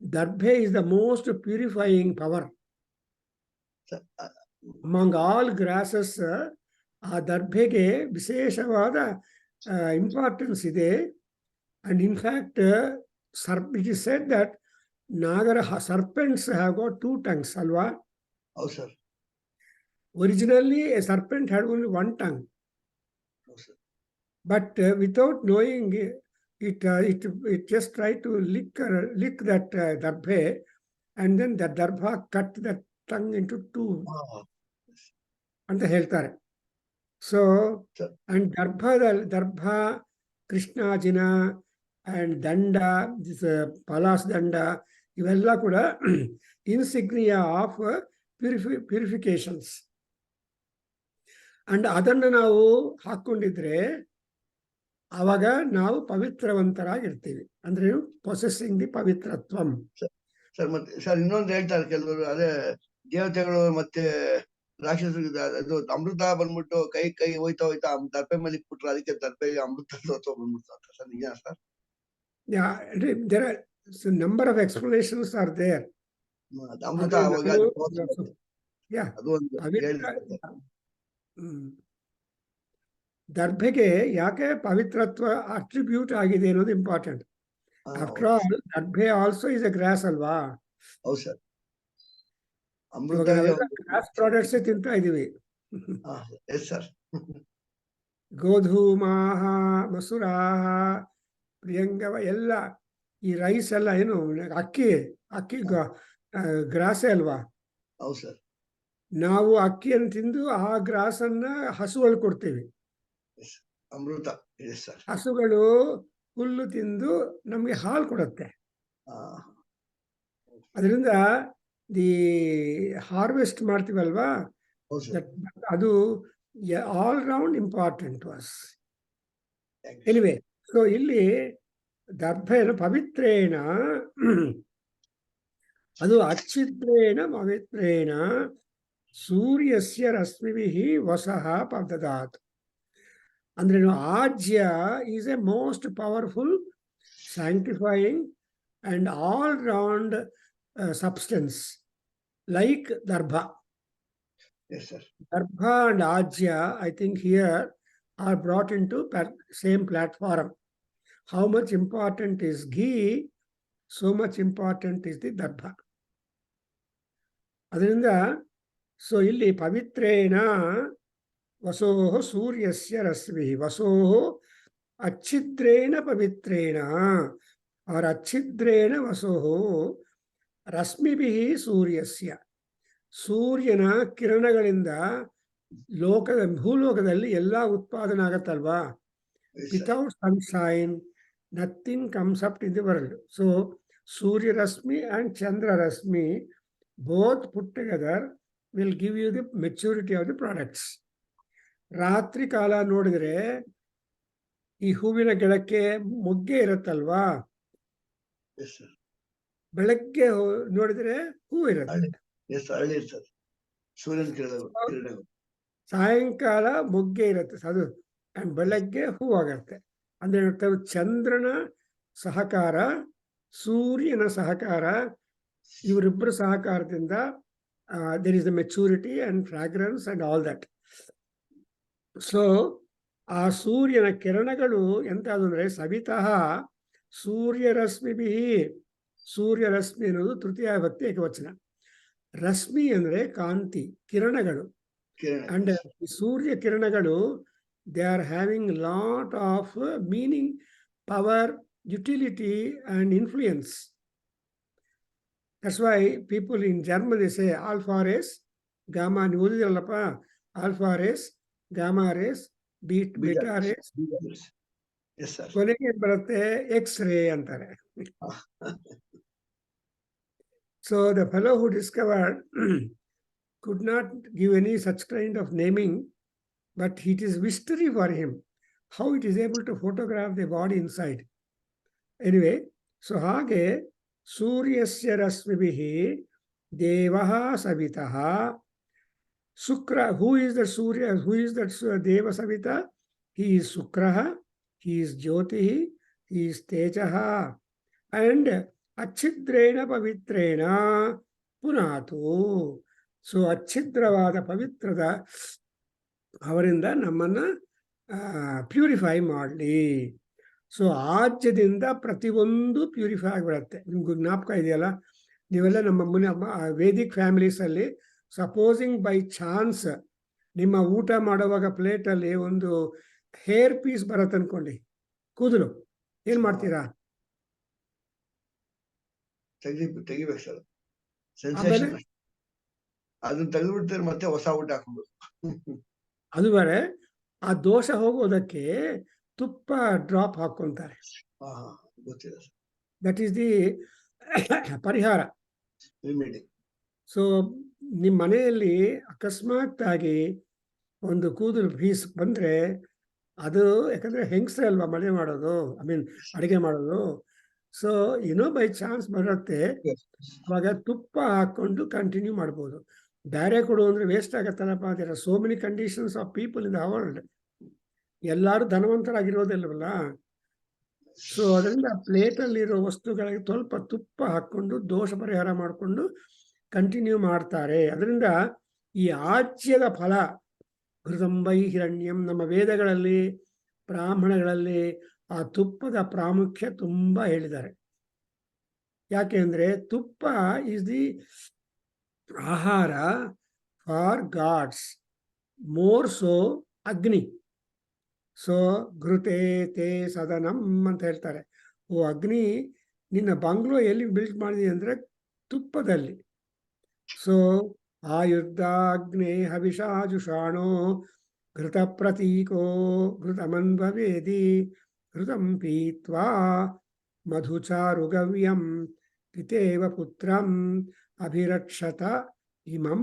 Darbe is the most purifying power among all grasses. ಆ ದರ್ಬೆಗೆ ವಿಶೇಷವಾದ ಇಂಪಾರ್ಟೆನ್ಸ್ ಇದೆ. And in fact it is said that serpents have got 2 tongues, ಅಲ್ವಾ? ಹೌದು sir. Originally a serpent had only 1 tongue. But without knowing it just tried to lick that darbhe, and then the darbha cut that tongue into 2 ಅಂತ ಹೇಳ್ತಾರೆ. So and darbha ಕೃಷ್ಣಾಜಿನ and danda, this palas danda, ಇವೆಲ್ಲ ಕೂಡ ಇನ್ಸಿಗ್ನಿಯಾ of ಪ್ಯೂರಿಫಿಕೇಶನ್ಸ್. And ಅದನ್ನು ನಾವು ಹಾಕೊಂಡಿದ್ರೆ ಆವಾಗ ನಾವು ಪವಿತ್ರವಂತರಾಗಿರ್ತೀವಿ. ಅಂದ್ರೆ possessing the ಪವಿತ್ರತ್ವಂ. Sir ಮತ್ತೆ ಸರ್ ಇನ್ನೊಂದು ಹೇಳ್ತಾರೆ ಕೆಲವರು, ಅದೇ ದೇವತೆಗಳು ಮತ್ತೆ ರಾಕ್ಷಸರಿಗೆ ಅದು ಅಮೃತ ಬಂದ್ಬಿಟ್ಟು ಕೈ ಹೋಯ್ತಾ ದರ್ಬೆ ಮೇಲೆ ಇಟ್ಬಿಟ್ರು, ಅದಕ್ಕೆ ದರ್ಬೆಗೆ ಅಮೃತ ಬಂದ್ಬಿಡ್ತು ಅಂತ ಸರ್, ನಿಜ sir? There are number of explanations are there. ಅಮೃತ ದರ್ಬೆಗೆ ಯಾಕೆ ಪವಿತ್ರತ್ವ ಅಟ್ರಿಬ್ಯೂಟ್ ಆಗಿದೆ ಅನ್ನೋದು ಇಂಪಾರ್ಟೆಂಟ್. ಆಫ್ಟರ್ ಆಲ್ ದರ್ಬೆ ಆಲ್ಸೋ ಇಸ್ ಎ ಗ್ರಾಸ್ ಅಲ್ವಾ? ಹೌದು ಸರ್. ಗ್ರಾಸ್ ಪ್ರಾಡಕ್ಟ್ಸ್ ತಿಂತಾ ಇದೀವಿ. ಸರ್ ಗೋಧೂಮಾಹ, ಮಸೂರಾಹ, ಪ್ರಿಯಂಗವ ಎಲ್ಲ ಈ ರೈಸ್ ಎಲ್ಲ ಏನು ಅಕ್ಕಿ ಗ್ರಾಸೆ ಅಲ್ವಾ? ಹೌದು ಸರ್. ನಾವು ಅಕ್ಕಿಯನ್ನು ತಿಂದು ಆ ಗ್ರಾಸನ್ನ ಹಸುಗಳು ಕೊಡ್ತೀವಿ. ಅಮೃತ. ಹಸುಗಳು ಹುಲ್ಲು ತಿಂದು ನಮ್ಗೆ ಹಾಲು ಕೊಡುತ್ತೆ. ಅದರಿಂದ ದಿ ಹಾರ್ವೆಸ್ಟ್ ಮಾಡ್ತೀವಲ್ವಾ, ಅದು all round important was. Anyway, so ಇಲ್ಲಿ ದರ್ಭೇನ ಪವಿತ್ರೇಣ, ಅದು ಅಚ್ಛಿದ್ರೇಣ ಪವಿತ್ರೇಣ ಸೂರ್ಯಸ್ಯ ರಶ್ಮಿಭಿಃ ವಸಃ ಪದದಾತ್. ಅಂದ್ರೆ ajya is a most powerful, sanctifying and all round substance like darbha. Yes, sir. Darbha and ajya, I think here are brought into same platform. How much important is ghee, so much important is the darbha. Adrinda, so illi pavitrena vasoho suryasya rasmihi, vasoho achidrena pavitrena or achidrena vasoho ರಶ್ಮಿಭಿಃ ಸೂರ್ಯಸ್ಯ, ಸೂರ್ಯನ ಕಿರಣಗಳಿಂದ ಭೂಲೋಕದಲ್ಲಿ ಎಲ್ಲ ಉತ್ಪಾದನೆ ಆಗತ್ತಲ್ವಾ? Without sunshine nothing comes up in the world. So surya rashmi and chandra rashmi both put together will give you the maturity of the products. ರಾತ್ರಿ ಕಾಲ ನೋಡಿದ್ರೆ ಈ ಹೂವಿನ ಗಿಡಕ್ಕೆ ಮೊಗ್ಗೆ ಇರುತ್ತಲ್ವಾ, ಬೆಳಗ್ಗೆ ನೋಡಿದ್ರೆ ಹೂ ಇರುತ್ತೆ. ಸೂರ್ಯನ ಕಿರಣಗಳು. ಸಾಯಂಕಾಲ ಮೊಗ್ಗೆ ಇರುತ್ತೆ ಅದು, ಅಂಡ್ ಬೆಳಗ್ಗೆ ಹೂವಾಗತ್ತೆ. ಅಂದ್ರೆ ಚಂದ್ರನ ಸಹಕಾರ, ಸೂರ್ಯನ ಸಹಕಾರ, ಇವರಿಬ್ಬರ ಸಹಕಾರದಿಂದ there is the maturity and fragrance and all that. So ಆ ಸೂರ್ಯನ ಕಿರಣಗಳು ಎಂತದು ಅಂದ್ರೆ ಸವಿತಃ ಸೂರ್ಯರಶ್ಮಿಭಿ. ಸೂರ್ಯರಶ್ಮಿ ಅನ್ನೋದು ತೃತೀಯ ವಿಭಕ್ತಿ ಏಕವಚನ. ರಶ್ಮಿ ಅಂದ್ರೆ ಕಾಂತಿ, ಕಿರಣಗಳು. ಅಂಡ್ ಸೂರ್ಯ ಕಿರಣಗಳು they are having lot of meaning, power, utility and influence. That's why people in German say alpha rays gamma. ನೀವು ಓದಿದ್ರಲ್ಲಪ್ಪ, alpha rays, gamma rays, beta rays, ಕೊನೆಗೆ ಬರುತ್ತೆ ಎಕ್ಸ್ ರೇ ಅಂತಾರೆ. So the fellow who discovered could not give any such kind of naming, but it is mystery for him how it is able to photograph the body inside. Anyway, so hage suryasya rasmibihi devah savitah Sukra. Who is the Surya? Who is that Deva Savita? He is Sukraha, he is Jyotihi, he is Tejaha, and Achidrena Pavitrena Punatu. So ಅಚ್ಛಿದ್ರವಾದ ಪವಿತ್ರದ ಅವರಿಂದ ನಮ್ಮನ್ನ purify ಮಾಡಲಿ. So ಆಜ್ಯದಿಂದ ಪ್ರತಿಯೊಂದು purify ಆಗಿಬಿಡತ್ತೆ. ನಿಮ್ಗೆ ಜ್ಞಾಪಕ ಇದೆಯಲ್ಲ, ನೀವೆಲ್ಲ ನಮ್ಮ ವೇದಿಕ್ ಫ್ಯಾಮಿಲೀಸಲ್ಲಿ ಸಪೋಸಿಂಗ್ ಬೈ ಚಾನ್ಸ್ ನಿಮ್ಮ ಊಟ ಮಾಡುವಾಗ ಪ್ಲೇಟಲ್ಲಿ ಒಂದು ಹೇರ್ ಪೀಸ್ ಬರತ್ತೆ ಅನ್ಕೊಳ್ಳಿ, ಕೂದಲು, ಏನ್ ಮಾಡ್ತೀರಾ? ತೆಗಿಬೇಕು ಸರ್. ಸೆನ್ಸೇಷನ್ ಅದನ್ನ ತೆಗೆದ್ಬಿಡ್ತಾರೆ, ಮತ್ತೆ ಹೊಸ ಊಟ ಹಾಕೊಂಡು. ಅದು ಬೇರೆ, ಆ ದೋಷ ಹೋಗೋದಕ್ಕೆ ತುಪ್ಪ ಡ್ರಾಪ್ ಹಾಕೊಂತಾರೆ. ಗೊತ್ತಿಲ್ಲ ಸರ್. ದಟ್ ಈಸ್ ದಿ ಪರಿಹಾರ. ಸೊ ನಿಮ್ಮ ಮನೆಯಲ್ಲಿ ಅಕಸ್ಮಾತ್ ಆಗಿ ಒಂದು ಕೂದಲು ಪೀಸ್ ಬಂದ್ರೆ, ಅದು ಯಾಕಂದ್ರೆ ಹೆಂಗಸ್ರೆ ಅಲ್ವಾ ಮನೆ ಮಾಡೋದು, ಐ ಮೀನ್ ಅಡುಗೆ ಮಾಡೋದು. ಸೊ ಏನೋ ಬೈ ಚಾನ್ಸ್ ಬರುತ್ತೆ, ಅವಾಗ ತುಪ್ಪ ಹಾಕೊಂಡು ಕಂಟಿನ್ಯೂ ಮಾಡ್ಬೋದು. ಬೇರೆ ಕೊಡು ಅಂದ್ರೆ ವೇಸ್ಟ್ ಆಗತ್ತಲ್ಲಪ್ಪ. There are so many conditions of people in the world. ಎಲ್ಲರೂ ಧನವಂತರಾಗಿರೋದಿಲ್ಲವಲ್ಲ. ಸೊ ಅದರಿಂದ ಪ್ಲೇಟಲ್ಲಿರೋ ವಸ್ತುಗಳಿಗೆ ಸ್ವಲ್ಪ ತುಪ್ಪ ಹಾಕೊಂಡು ದೋಷ ಪರಿಹಾರ ಮಾಡಿಕೊಂಡು ಕಂಟಿನ್ಯೂ ಮಾಡ್ತಾರೆ. ಅದರಿಂದ ಈ ಆಜ್ಯದ ಫಲ ಘೃತಂಬೈ ಹಿರಣ್ಯಂ. ನಮ್ಮ ವೇದಗಳಲ್ಲಿ, ಬ್ರಾಹ್ಮಣಗಳಲ್ಲಿ ಆ ತುಪ್ಪದ ಪ್ರಾಮುಖ್ಯ ತುಂಬಾ ಹೇಳಿದ್ದಾರೆ. ಯಾಕೆ ಅಂದ್ರೆ ತುಪ್ಪ ಈಸ್ ದಿ ಆಹಾರ ಫಾರ್ ಗಾಡ್ಸ್, ಮೋರ್ ಸೋ ಅಗ್ನಿ. ಸೊ ಘೃತೆ ತೇ ಸದನಂ ಅಂತ ಹೇಳ್ತಾರೆ. ಓ ಅಗ್ನಿ, ನಿನ್ನ ಬಂಗ್ಲೋ ಎಲ್ಲಿ ಬಿಲ್ಟ್ ಮಾಡಿದೆ ಅಂದ್ರೆ ತುಪ್ಪದಲ್ಲಿ. ಸೊ ಆಯುರ್ಧಾಗ್ನೇ ಹವಿಷಾಜುಷಾಣೋ ಘೃತ ಪ್ರತೀಕೋ ಘೃತಮನ್ಭವೇದಿ ಘೃತಂ ಪೀತ್ವಾ ಮಧುಚಾರು ಗವ್ಯಂ ಪಿತೇವ ಪುತ್ರಂ ಅಭಿರಕ್ಷತ ಇಮಂ.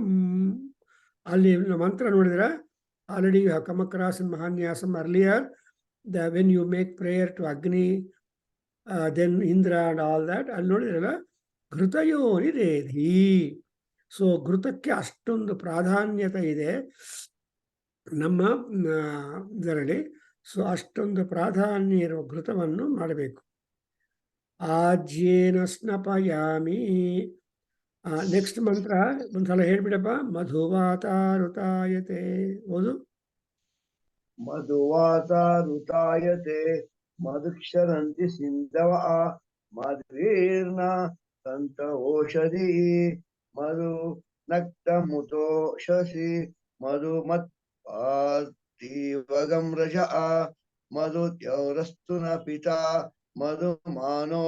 ಅಲ್ಲಿ ಮಂತ್ರ ನೋಡಿದ್ರೆ already you have come across in Mahanyasam earlier when you make prayer to Agni then Indra and all that. ಅಲ್ಲಿ ನೋಡಿದ್ರಲ್ಲ ಘೃತಯೋನಿ ರೇಧಿ. ಸೊ ಘೃತಕ್ಕೆ ಅಷ್ಟೊಂದು ಪ್ರಾಧಾನ್ಯತೆ ಇದೆ ನಮ್ಮ ಇದರಲ್ಲಿ. ಸೊ ಅಷ್ಟೊಂದು ಪ್ರಾಧಾನ್ಯ ಇರುವ ಘೃತವನ್ನು ಮಾಡಬೇಕು. ಆಜ್ಯೇನ ಸ್ನಪಯಾಮಿ. ನೆಕ್ಸ್ಟ್ ಮಂತ್ರ ಒಂದ್ಸಲ ಹೇಳ್ಬಿಡಪ್ಪ. ಮಧುವಾತಾರುತಾಯತೆ. ಓದು. ಮಧುವಾತಾರುತಾಯತೆ ಮಧುಕ್ಷರಂತಿ ಸಿಂಧವ ಮಧ್ವೀರ್ನ ಸಂತ ಓಷಧಿ ಮಧು ನಕ್ತ ಮುತೋಷಸಿ ಮಧು ಮತ್ ಪಾರ್ಥಿವಗಂ ರಜ ಮಧು ತ್ಯೌರಸ್ತು ನ ಪಿತಾ ಮಧು ಮಾನೋ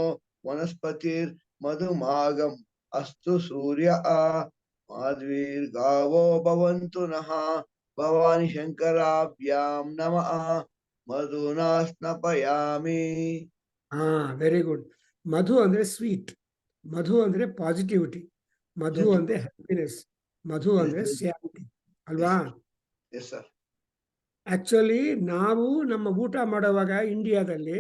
ವನಸ್ಪತಿರ್ ಮಧುಮಾಗಂ ಅಸ್ತು ಸೂರ್ಯ ಮಾಧ್ವೀರ್ಗಾವೋ ಭವಂತು ನಃ ಭವಾನಿ ಶಂಕರಾಭ್ಯಾಂ ನಮಃ ಮಧುನಾ ಸ್ನಪಯಾಮಿ. Very good. ಮಧು ಅಂದ್ರೆ ಸ್ವೀಟ್, ಮಧು ಅಂದ್ರೆ ಪಾಸಿಟಿವಿಟಿ, ಮಧು ಅಂದ್ರೆ ಹ್ಯಾಪಿನೆಸ್, ಮಧು ಅಂದ್ರೆ ಶಾಂತಿ ಅಲ್ವಾ? ಆಕ್ಚುಲಿ ನಾವು ನಮ್ಮ ಊಟ ಮಾಡುವಾಗ ಇಂಡಿಯಾದಲ್ಲಿ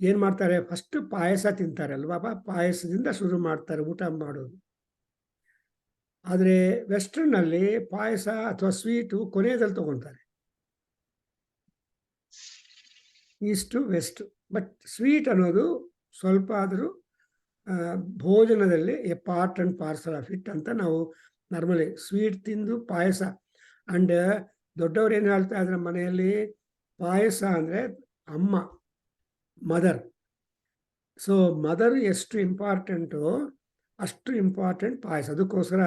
ಏನ್ ಮಾಡ್ತಾರೆ, ಫಸ್ಟ್ ಪಾಯಸ ತಿಂತಾರೆ ಅಲ್ವಾ? ಪಾಯಸದಿಂದ ಶುರು ಮಾಡ್ತಾರೆ ಊಟ ಮಾಡೋದು. ಆದರೆ ವೆಸ್ಟರ್ನ್ ಅಲ್ಲಿ ಪಾಯಸ ಅಥವಾ ಸ್ವೀಟು ಕೊನೆಯಲ್ಲಿ ತಗೊಳ್ತಾರೆ, ಈಸ್ಟು ವೆಸ್ಟ್. ಬಟ್ ಸ್ವೀಟ್ ಅನ್ನೋದು ಸ್ವಲ್ಪ ಆದರೂ ಭೋಜನದಲ್ಲಿ a part and parcel of it ಅಂತ ನಾವು ನಾರ್ಮಲಿ ಸ್ವೀಟ್ ತಿಂದು ಪಾಯಸ. ಅಂಡ್ ದೊಡ್ಡವ್ರು ಏನು ಹೇಳ್ತಾ ಇದ್ರೆ ಮನೆಯಲ್ಲಿ ಪಾಯಸ ಅಂದರೆ ಅಮ್ಮ, ಮದರ್. ಸೊ ಮದರ್ ಎಷ್ಟು ಇಂಪಾರ್ಟೆಂಟು ಅಷ್ಟು ಇಂಪಾರ್ಟೆಂಟ್ ಪಾಯಸ. ಅದಕ್ಕೋಸ್ಕರ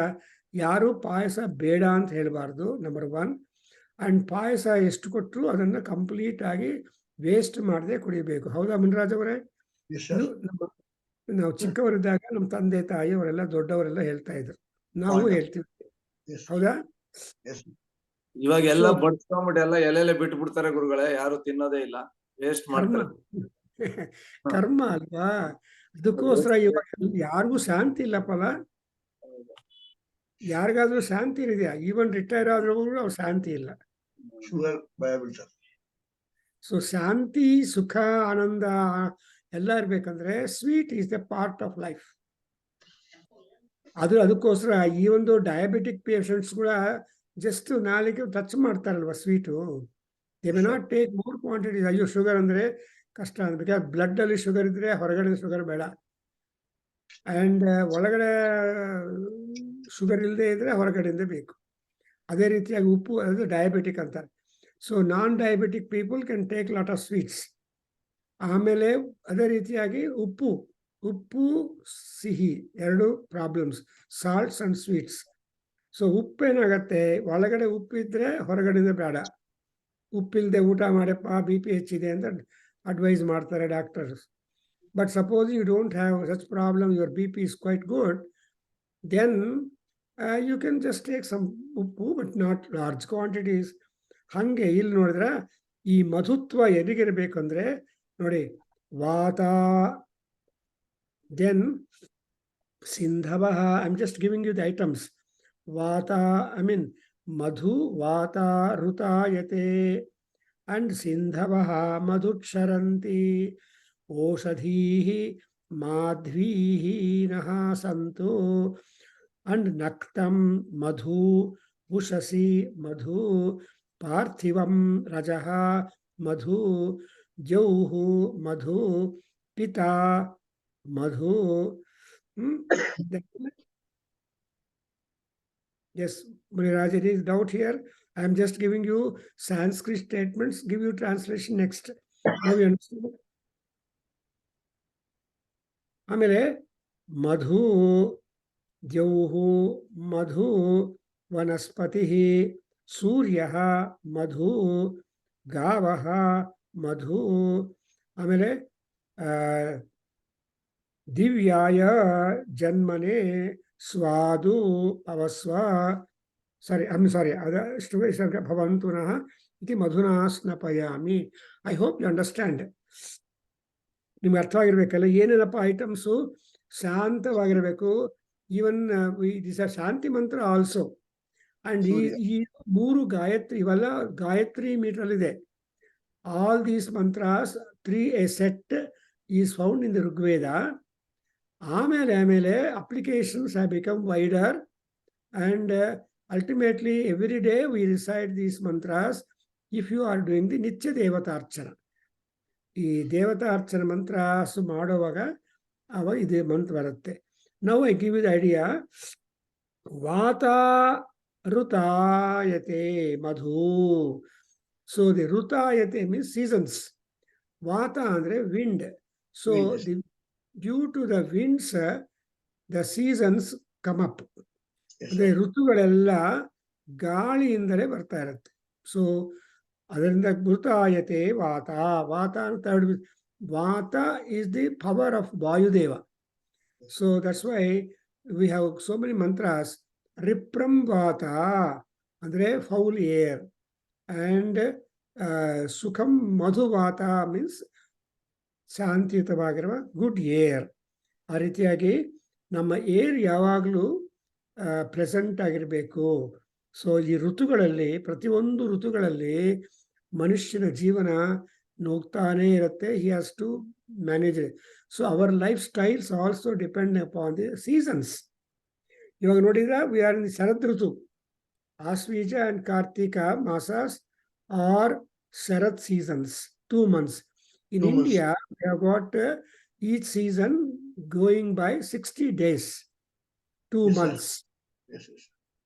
ಯಾರು ಪಾಯಸ ಬೇಡ ಅಂತ ಹೇಳಬಾರ್ದು, ನಂಬರ್ 1. ಆ್ಯಂಡ್ ಪಾಯಸ ಎಷ್ಟು ಕೊಟ್ಟರು ಅದನ್ನು ಕಂಪ್ಲೀಟ್ ಆಗಿ ವೇಸ್ಟ್ ಮಾಡದೆ ಕುಡಿಬೇಕು. ಹೌದಾ ಮುನಿರಾಜ್ ಅವರೇ? ಇದು ನಾವು ಚಿಕ್ಕವರಿದ್ದಾಗ ನಮ್ಮ ತಂದೆ ತಾಯಿ ಅವರೆಲ್ಲ ದೊಡ್ಡವರೆಲ್ಲ ಹೇಳ್ತಾ ಇದ್ರು, ನಾವು ಹೇಳ್ತೀವಿ. ಹೌದಾ? ಇವಾಗ ಎಲ್ಲ ಬಡ್ಸ್ಕೊಂಡ್ಬಿಟ್ಟು ಎಲ್ಲ ಎಲೆಲೆ ಬಿಟ್ಟು ಬಿಡ್ತಾರೆ ಗುರುಗಳೇ, ಯಾರು ತಿನ್ನೋದೇ ಇಲ್ಲ, ವೇಸ್ಟ್ ಮಾಡ್ತಾರೆ. ಕರ್ಮ ಅಲ್ವಾ? ಅದಕ್ಕೋಸ್ಕರ ಇವಾಗ ಯಾರಿಗೂ ಶಾಂತಿ ಇಲ್ಲಪ್ಪಲ್ಲ. ಯಾರಿಗಾದ್ರೂ ಶಾಂತಿ ಇದೆಯಾ? ಈವನ್ ರಿಟೈರ್ ಆದ್ರೂ ಅವ್ರು ಶಾಂತಿ ಇಲ್ಲ. ಸೊ ಶಾಂತಿ, ಸುಖ, ಆನಂದ ಎಲ್ಲ ಇರ್ಬೇಕಂದ್ರೆ sweet is the part of life. ಅದಕ್ಕೋಸ್ಕರ ಈ ಒಂದು ಡಯಾಬಿಟಿಕ್ ಪೇಷಂಟ್ಸ್ ಕೂಡ ಜಸ್ಟ್ ನಾಲಿಗೆ ಟಚ್ ಮಾಡ್ತಾರಲ್ವ sweet. They may not take more quantities. ಅಯ್ಯೋ ಶುಗರ್ ಅಂದರೆ ಕಷ್ಟ, ಬಿಕಾಸ್ ಬ್ಲಡ್ ಅಲ್ಲಿ ಶುಗರ್ ಇದ್ರೆ ಹೊರಗಡೆ ಶುಗರ್ ಬೇಡ, ಆ್ಯಂಡ್ ಒಳಗಡೆ ಶುಗರ್ ಇಲ್ಲದೆ ಇದ್ರೆ ಹೊರಗಡೆಯಿಂದ ಬೇಕು. ಅದೇ ರೀತಿಯಾಗಿ ಉಪ್ಪು, ಅದು ಡಯಾಬಿಟಿಕ್ ಅಂತಾರೆ. So non diabetic people can take lot of sweets. ಆಮೇಲೆ ಅದೇ ರೀತಿಯಾಗಿ ಉಪ್ಪು ಸಿಹಿ ಎರಡು problems, salts and sweets. So ಉಪ್ಪೇನಾಗತ್ತೆ, ಒಳಗಡೆ ಉಪ್ಪಿದ್ರೆ ಹೊರಗಡೆಯಿಂದ ಬೇಡ. ಉಪ್ಪಿಲ್ಲದೆ ಊಟ ಮಾಡಪ್ಪ, BP ಹೆಚ್ಚಿದೆ ಅಂತ ಅಡ್ವೈಸ್ ಮಾಡ್ತಾರೆ doctors. But suppose you don't have such problem, your BP is quite good, then you can just take some uppu, but not large quantities. ಹಾಗೆ ಇಲ್ಲಿ ನೋಡಿದ್ರೆ ಈ ಮಧುತ್ವ ಎಲ್ಲಿಗಿರಬೇಕಂದ್ರೆ ನೋಡಿ, ವಾತ, ದೆನ್ ಸಿಂಧವ. I am just giving you the items. ವಾತ, ಐ ಮೀನ್ ಮಧು, ವಾತ ಋತಾಯತೆ, ಅಂಡ್ ಸಿಂಧವ ಮಧುಕ್ಷರಂತಿ, ಓಷಧೀ ಮಾಧ್ವೀನಃ ಸಂತು, ಅಂಡ್ ನಕ್ತಂ ಮಧು, ಉಷಸಿ ಮಧು, ಪಾರ್ಥಿವಂ ರಜಃ ಮಧು, ಜೌಹು ಮಧು, ಪಿತಾ ಮಧು. Yes, Muriraj, it is doubt here. I am just giving you Sanskrit statements, give you translation next. Now you understand? ಆಮೇಲೆ ಮಧು, ದ್ಯೌಹು ಮಧು, ವನಸ್ಪತಿ, ಸೂರ್ಯ ಮಧು, ಗಾವಃ ಮಧು, ಆಮೇಲೆ ದಿವ್ಯಾಯ ಜನ್ಮನೆ ಸ್ವಾದು ಅವಸ್ವ, ಸಾರಿ ಅದಷ್ಟು ವಿಸರ್ಗ ಭವಂತುನಃ ಇತಿ ಮಧುನಾ ಸ್ನಪಯಾಮಿ. I hope you understand. ನಿಮ್ಗೆ ಅರ್ಥವಾಗಿರ್ಬೇಕಲ್ಲ ಏನೇನಪ್ಪ ಐಟಮ್ಸು. ಶಾಂತವಾಗಿರಬೇಕು. Even this are shanti mantra also. And ಈ 3 ಗಾಯತ್ರಿ, ಇವೆಲ್ಲ ಗಾಯತ್ರಿ ಮೀಟರಲ್ಲಿದೆ. All these mantras 3 a set is found in the Rigveda. ಆಮೇಲೆ applications have become wider, and ultimately every day we recite these mantras if you are doing the ನಿತ್ಯ ದೇವತಾರ್ಚನ. ಈ ದೇವತಾರ್ಚನ ಮಂತ್ರಾಸ್ ಮಾಡುವಾಗ ಅವಾಗ ಇದೇ ಮಂತ್ರ ಬರುತ್ತೆ. ನಾವು I give you the idea. ವಾತ ಋತಾಯತೆ ಮಧು. ಸೊ ದಿ ಋತಾಯತೆ ಮೀನ್ಸ್ ಸೀಸನ್ಸ್. ವಾತ ಅಂದರೆ wind. So the due to the winds the seasons come up. ಅಂದರೆ ಋತುಗಳೆಲ್ಲ ಗಾಳಿಯಿಂದಲೇ ಬರ್ತಾ ಇರುತ್ತೆ. ಸೊ ಅದರಿಂದ ಋತಾಯತೆ ವಾತ. ವಾತ ಅಂತ ವಾತ is the power of Vayudeva. So that's why we have so many mantras. ರಿಪ್ರಂ ವಾತ ಅಂದರೆ ಫೌಲ್ ಏರ್, ಆ್ಯಂಡ್ ಸುಖಂ ಮಧುವಾತ ಮೀನ್ಸ್ ಶಾಂತಿಯುತವಾಗಿರುವ ಗುಡ್ ಏರ್. ಆ ರೀತಿಯಾಗಿ ನಮ್ಮ ಏರ್ ಯಾವಾಗಲೂ ಪ್ರೆಸೆಂಟ್ ಆಗಿರಬೇಕು. ಸೊ ಈ ಋತುಗಳಲ್ಲಿ, ಪ್ರತಿಯೊಂದು ಋತುಗಳಲ್ಲಿ ಮನುಷ್ಯನ ಜೀವನ ಹೋಗ್ತಾನೇ ಇರುತ್ತೆ. He has to manage it. So our life styles also depend upon the seasons. ಇವಾಗ ನೋಡಿದ್ರೆ we are in Sharad Ritu. Ashwija and Kartika ಮಾಸಸ್ are Sharat seasons, 2 months. In 2 months. India, we have got each season going by 60 days, 2 Yes, sir. months. Yes, yes.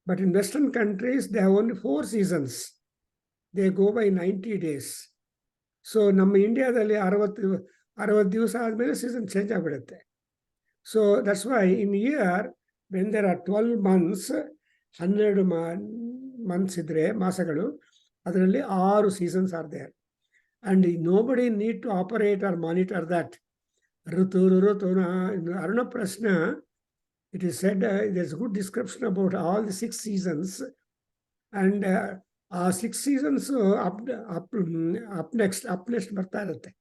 But in Western countries, they have only 4 seasons. They go by 90 days. So ನಮ್ಮ ಇಂಡಿಯಾದಲ್ಲಿ 60 ದಿವಸ ಆದಮೇಲೆ season change ಆಗಿಬಿಡುತ್ತೆ. So that's why in year when there are 12 months, 12 months ಇದ್ರೆ ಮಾಸಗಳು, ಅದರಲ್ಲಿ 6 seasons are there. And nobody need to operate or monitor that. Rituna, in Aruna Prashna, it is said there's a good description about all the 6 seasons. And 6 seasons up next ಬರ್ತಾ ಇರುತ್ತೆ.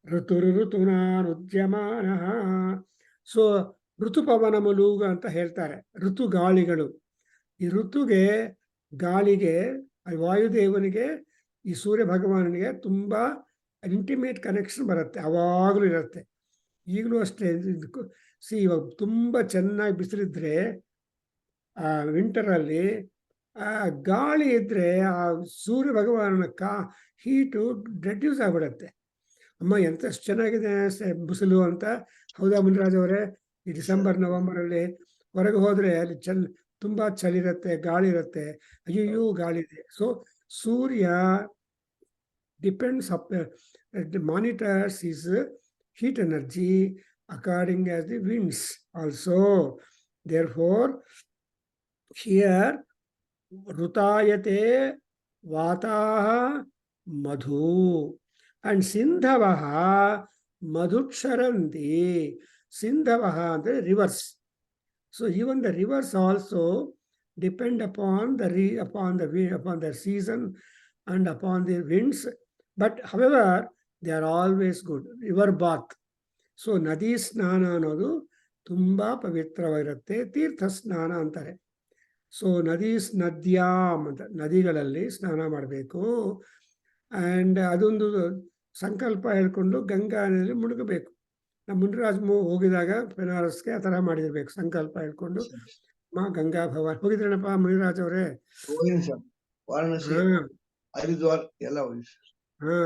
ಋತುನ ರುದ್ಯಮಾನ. So ಋತುಪವನ ಮುಲುಗ ಅಂತ ಹೇಳ್ತಾರೆ, ಋತು ಗಾಳಿಗಳು. ಈ ಋತುಗೆ, ಗಾಳಿಗೆ, ವಾಯುದೇವನಿಗೆ, ಈ ಸೂರ್ಯ ಭಗವಾನನಿಗೆ ತುಂಬಾ ಇಂಟಿಮೇಟ್ ಕನೆಕ್ಷನ್ ಬರುತ್ತೆ, ಅವಾಗಲೂ ಇರುತ್ತೆ. ಈಗಲೂ ಅಷ್ಟೇ. ಇವಾಗ ತುಂಬಾ ಚೆನ್ನಾಗಿ ಬಿಸಿಲಿದ್ರೆ ವಿಂಟರಲ್ಲಿ ಗಾಳಿ ಇದ್ರೆ ಆ ಸೂರ್ಯ ಭಗವಾನನ ಹೀಟು ರೆಡ್ಯೂಸ್ ಆಗ್ಬಿಡತ್ತೆ. ಅಮ್ಮ ಎಂತ ಚೆನ್ನಾಗಿದೆ ಬಿಸಿಲು ಅಂತ. ಹೌದಾ ಮುನಿರಾಜ್ ಅವರೇ? ಈ ಡಿಸೆಂಬರ್ ನವೆಂಬರಲ್ಲಿ ಹೊರಗೆ ಹೋದ್ರೆ ಅಲ್ಲಿ ತುಂಬಾ ಚಳಿ ಇರುತ್ತೆ, ಗಾಳಿ ಇರುತ್ತೆ, ಅಯ್ಯೋ ಗಾಳಿ ಇದೆ. So Surya depends monitors his heat energy according as the winds also. Therefore, here Rutayate Vataha Madhu and Sindhavaha Madhuksharanti. Sindhavaha the rivers. So even the rivers also depend upon the season and upon the winds. But however, they are always good. River bath. So ನದಿ ಸ್ನಾನ ಅನ್ನೋದು ತುಂಬಾ ಪವಿತ್ರವಾಗಿರುತ್ತೆ. ತೀರ್ಥ ಸ್ನಾನ ಅಂತಾರೆ. So ನದ್ಯಾಮ್ ಅಂತ, ನದಿಗಳಲ್ಲಿ ಸ್ನಾನ ಮಾಡಬೇಕು. ಆ್ಯಂಡ್ ಅದೊಂದು ಸಂಕಲ್ಪ ಹೇಳ್ಕೊಂಡು ಗಂಗಾ ನದಿಯಲ್ಲಿ ಮುಳುಗಬೇಕು. ನಮ್ಮ ಮುನಿರಾಜ್ ಹೋಗಿದಾಗ ಬೆನಾರಸ್ಗೆ ಆ ಥರ ಮಾಡಿರ್ಬೇಕು, ಸಂಕಲ್ಪ ಹೇಳ್ಕೊಂಡು ಮಾ ಗಂಗಾ ಭವಾನಿ. ಹೋಗಿದ್ರೇನಪ್ಪ ಮುನಿರಾಜ್ ಅವರೇ? ವಾರಣಾಸಿ, ಹರಿದ್ವಾರ್ ಎಲ್ಲ ಹೋಗಿ.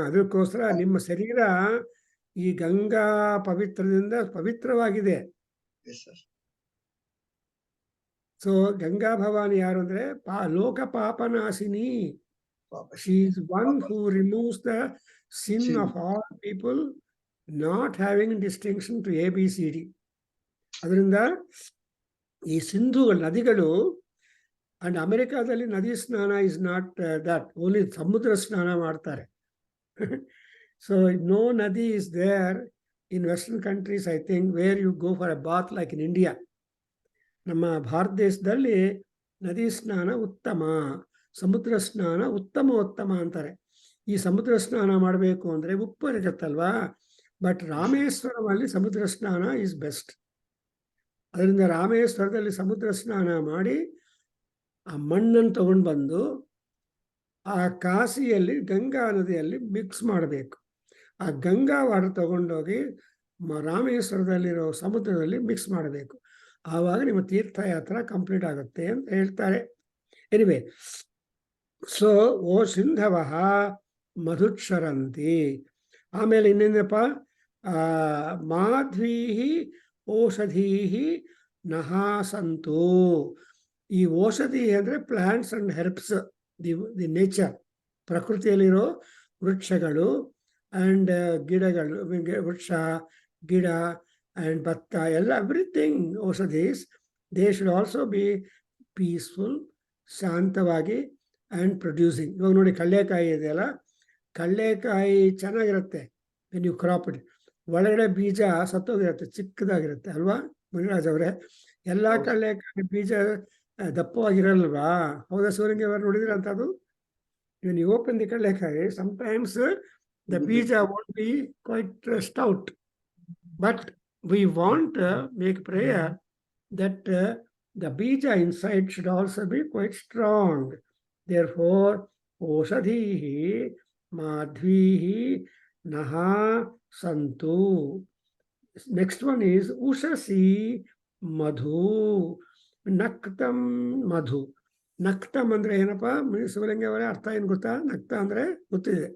ಅದಕ್ಕೋಸ್ಕರ ನಿಮ್ಮ ಶರೀರ ಈ ಗಂಗಾ ಪವಿತ್ರದಿಂದ ಪವಿತ್ರವಾಗಿದೆ. ಸೊ ಗಂಗಾ ಭವಾನಿ ಯಾರು ಅಂದ್ರೆ ಲೋಕ ಪಾಪನಾಶಿನಿ. She is one who removes the sin of all people, not having distinction to ABCD. ಅದರಿಂದ ಈ ಸಿಂಧುಗಳು, ನದಿಗಳು, ಅಂಡ್ ಅಮೆರಿಕಾದಲ್ಲಿ ನದಿ ಸ್ನಾನ ಇಸ್ ನಾಟ್ ದಟ್, ಓನ್ಲಿ ಸಮುದ್ರ ಸ್ನಾನ ಮಾಡ್ತಾರೆ. So no nadi is there in Western countries, I think, where you go for a bath like in India. ನಮ್ಮ ಭಾರತ ದೇಶದಲ್ಲಿ ನದಿ ಸ್ನಾನ ಉತ್ತಮ, ಸಮುದ್ರ ಸ್ನಾನ ಉತ್ತಮ ಅಂತಾರೆ. ಈ ಸಮುದ್ರ ಸ್ನಾನ ಮಾಡಬೇಕು ಅಂದ್ರೆ ಉಪ್ಪು ಇರುತ್ತಲ್ವಾ, ಬಟ್ ರಾಮೇಶ್ವರದಲ್ಲಿ ಸಮುದ್ರ ಸ್ನಾನ ಈಸ್ ಬೆಸ್ಟ್. ಅದರಿಂದ ರಾಮೇಶ್ವರದಲ್ಲಿ ಸಮುದ್ರ ಸ್ನಾನ ಮಾಡಿ ಆ ಮಣ್ಣನ್ನು ತಗೊಂಡು ಬಂದು ಆ ಕಾಶಿಯಲ್ಲಿ ಗಂಗಾ ನದಿಯಲ್ಲಿ ಮಿಕ್ಸ್ ಮಾಡಬೇಕು. ಆ ಗಂಗಾ ವಾಟರ್ ತಗೊಂಡೋಗಿ ರಾಮೇಶ್ವರದಲ್ಲಿರೋ ಸಮುದ್ರದಲ್ಲಿ ಮಿಕ್ಸ್ ಮಾಡಬೇಕು. ಆವಾಗ ನಿಮ್ಮ ತೀರ್ಥಯಾತ್ರೆ ಕಂಪ್ಲೀಟ್ ಆಗುತ್ತೆ ಅಂತ ಹೇಳ್ತಾರೆ. ಎನಿವೆ, ಸೊ ಓ ಸಿಂಧವಃ ಮಧುಕ್ಷರಂತಿ. ಆಮೇಲೆ ಇನ್ನೇನಪ್ಪ, ಮಾಧ್ವೀಹಿ ಓಷಧೀಹಿ ನಹಾಸಂತು. ಈ ಔಷಧಿ ಅಂದರೆ plants and herbs, the nature, ಪ್ರಕೃತಿಯಲ್ಲಿರೋ ವೃಕ್ಷಗಳು ಆ್ಯಂಡ್ ಗಿಡಗಳು, ವೃಕ್ಷ, ಗಿಡ ಆ್ಯಂಡ್ ಭತ್ತ ಎಲ್ಲ, ಎವ್ರಿಥಿಂಗ್ ಔಷಧೀಸ್. They should also be peaceful, ಶಾಂತವಾಗಿ ಆ್ಯಂಡ್ ಪ್ರೊಡ್ಯೂಸಿಂಗ್. ಇವಾಗ ನೋಡಿ ಕಡಲೆಕಾಯಿ ಇದೆಯಲ್ಲ, ಕಡಲೆಕಾಯಿ ಚೆನ್ನಾಗಿರುತ್ತೆ ವೆನ್ ಯು ಕ್ರಾಪ್ ಇಟ್. ಒಳಗಡೆ ಬೀಜ ಸತ್ತೋಗಿರುತ್ತೆ, ಚಿಕ್ಕದಾಗಿರುತ್ತೆ ಅಲ್ವಾ ಮುನಿರಾಜ್ ಅವರೇ? ಎಲ್ಲ ಕಡಲೆಕಾಯಿ ಬೀಜ ದಪ್ಪವಾಗಿರಲ್ವಾ? ಹೌದಾ ಸೂರ್ಯಂಗೆ ಅವರು ನೋಡಿದ್ರೆ ಅಂತದ್ದು? when you open the ಕಡಲೆಕಾಯಿ, sometimes the bija won't be quite stout, but we want to make prayer that the bija inside should also be quite strong. Therefore, oshadhihi madhvihi naha santu. Next one is ushasi ಮಧು. ನಕ್ತಂ ಮಧು. ನಕ್ತಂ ಅಂದ್ರೆ ಏನಪ್ಪ ಶಿವಲಿಂಗ ಅವರೇ, ಅರ್ಥ ಏನು ಗೊತ್ತಾ? ನಕ್ತ ಅಂದ್ರೆ ಗೊತ್ತಿದೆ.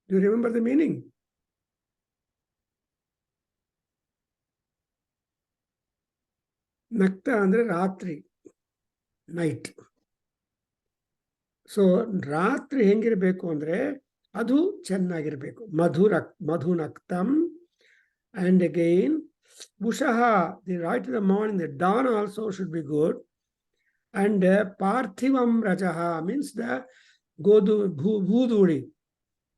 You remember the meaning? ನಕ್ತ ಅಂದ್ರೆ ರಾತ್ರಿ, ನೈಟ್. ಸೊ ರಾತ್ರಿ ಹೆಂಗಿರ್ಬೇಕು ಅಂದ್ರೆ ಅದು ಚೆನ್ನಾಗಿರ್ಬೇಕು. ಮಧು ನಕ್ತಂ. And again, Bushaha, the right in the morning, the dawn also should be good. And Parthivam Rajaha means the Godhuli.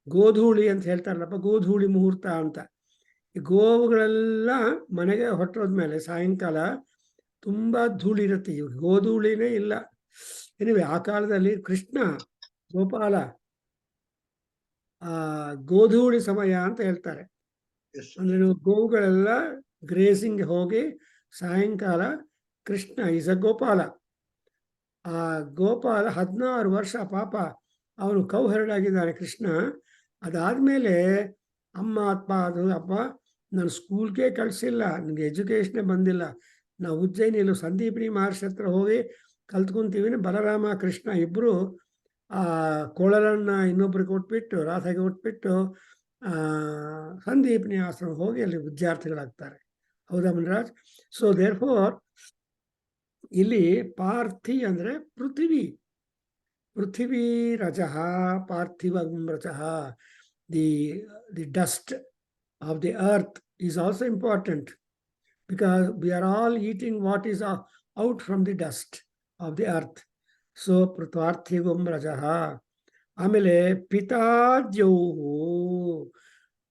ಗೋಧೂಳಿ ಅಂತ ಹೇಳ್ತಾರಲ್ಲಪ್ಪ, ಗೋಧೂಳಿ ಮುಹೂರ್ತ ಅಂತ. ಈ ಗೋವುಗಳೆಲ್ಲ ಮನೆಗೆ ಹೊಟ್ಟೋದ್ಮೇಲೆ ಸಾಯಂಕಾಲ ತುಂಬಾ ಧೂಳಿ ಇರುತ್ತೆ. ಇವಾಗ ಗೋಧೂಳಿನೇ ಇಲ್ಲ. ಏನಿವೆ ಆ ಕಾಲದಲ್ಲಿ ಕೃಷ್ಣ ಗೋಪಾಲ ಗೋಧೂಳಿ ಸಮಯ ಅಂತ ಹೇಳ್ತಾರೆ. ಅಂದ್ರೆ ಗೋವುಗಳೆಲ್ಲ ಗ್ರೇಸಿಂಗ್ ಹೋಗಿ ಸಾಯಂಕಾಲ ಕೃಷ್ಣ ಈಸ್ ಅ ಗೋಪಾಲ. ಆ ಗೋಪಾಲ 16 ವರ್ಷ ಪಾಪ ಅವನು ಕೌಹರಡಾಗಿದ್ದಾನೆ ಕೃಷ್ಣ. ಅದಾದ್ಮೇಲೆ ಅಮ್ಮ ಅಪ್ಪ ನಾನು ಸ್ಕೂಲ್ಗೆ ಕಳಿಸಿಲ್ಲ, ನನಗೆ ಎಜುಕೇಶನೇ ಬಂದಿಲ್ಲ, ನಾವು ಉಜ್ಜಯಿನಿಯಲ್ಲೂ ಸಂದೀಪಿನಿ ಮಹರ್ಷಿ ಹತ್ರ ಹೋಗಿ ಕಲ್ತ್ಕೊಂತೀವಿ. ಬಲರಾಮ ಕೃಷ್ಣ ಇಬ್ಬರು ಆ ಕೊಳಲನ್ನ ಇನ್ನೊಬ್ರಿಗೆ ಕೊಟ್ಬಿಟ್ಟು, ರಾಧಾಗೆ ಕೊಟ್ಬಿಟ್ಟು ಸಂದೀಪಿನಿ ಆಶ್ರಮ ಹೋಗಿ ಅಲ್ಲಿ ವಿದ್ಯಾರ್ಥಿಗಳಾಗ್ತಾರೆ. ಹೌದಾ ಮನ್ರಾಜ್? ಸೊ ದೇರ್ ಫೋರ್ ಇಲ್ಲಿ ಪಾರ್ಥಿ ಅಂದ್ರೆ ಪೃಥ್ವಿ. ಪೃಥ್ವಿ ರಜಃ, ಪಾರ್ಥಿವಂ ರಜಃ. The dust of the earth is also important because we are all eating what is out from the dust of the earth. So ಪಾರ್ಥಿವಂ ರಜಃ. ಆಮೇಲೆ ಪಿತಾದ್ಯೌಹು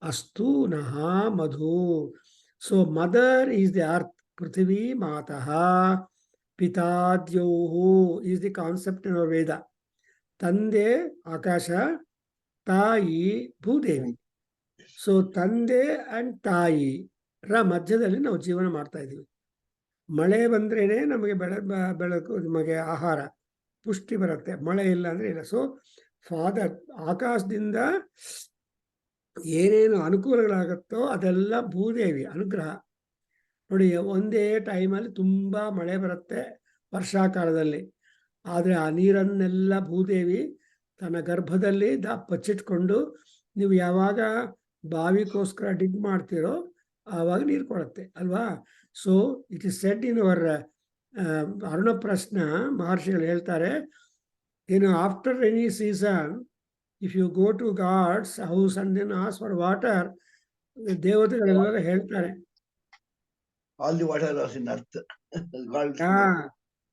ಅಸ್ತು ನಃ ಮಧು. So mother is the earth, ಪೃಥ್ವಿ ಮಾತಃ. ಪಿತಾದ್ಯೌಹು is the concept in our Veda. ತಂದೆ ಆಕಾಶ, ತಾಯಿ ಭೂದೇವಿ. ಸೊ ತಂದೆ ಅಂಡ್ ತಾಯಿ ಮಧ್ಯದಲ್ಲಿ ನಾವು ಜೀವನ ಮಾಡ್ತಾ ಇದ್ದೀವಿ. ಮಳೆ ಬಂದ್ರೇನೆ ನಮಗೆ ಬೆಳಕು, ನಮಗೆ ಆಹಾರ ಪುಷ್ಟಿ ಬರುತ್ತೆ. ಮಳೆ ಇಲ್ಲ ಅಂದ್ರೆ ಇಲ್ಲ. ಸೊ ಫಾದರ್, ಆಕಾಶದಿಂದ ಏನೇನು ಅನುಕೂಲಗಳಾಗುತ್ತೋ ಅದೆಲ್ಲ ಭೂದೇವಿ ಅನುಗ್ರಹ. ನೋಡಿ, ಒಂದೇ ಟೈಮಲ್ಲಿ ತುಂಬಾ ಮಳೆ ಬರುತ್ತೆ ವರ್ಷಾಕಾಲದಲ್ಲಿ, ಆದರೆ ಆ ನೀರನ್ನೆಲ್ಲ ಭೂದೇವಿ ತನ್ನ ಗರ್ಭದಲ್ಲಿ ಬಚ್ಚಿಟ್ಕೊಂಡು ನೀವು ಯಾವಾಗ ಬಾವಿಗೋಸ್ಕರ ಡಿಗ್ ಮಾಡ್ತೀರೋ ಆವಾಗ ನೀರು ಕೊಡುತ್ತೆ ಅಲ್ವಾ. So it is said in our Aruna Prashna, ಮಹರ್ಷಿಗಳು ಹೇಳ್ತಾರೆ ಏನು, after rainy season if you go to god's house and then ask for water, ದೇವತೆಗಳೆಲ್ಲ ಹೇಳ್ತಾರೆ all the water was in earth.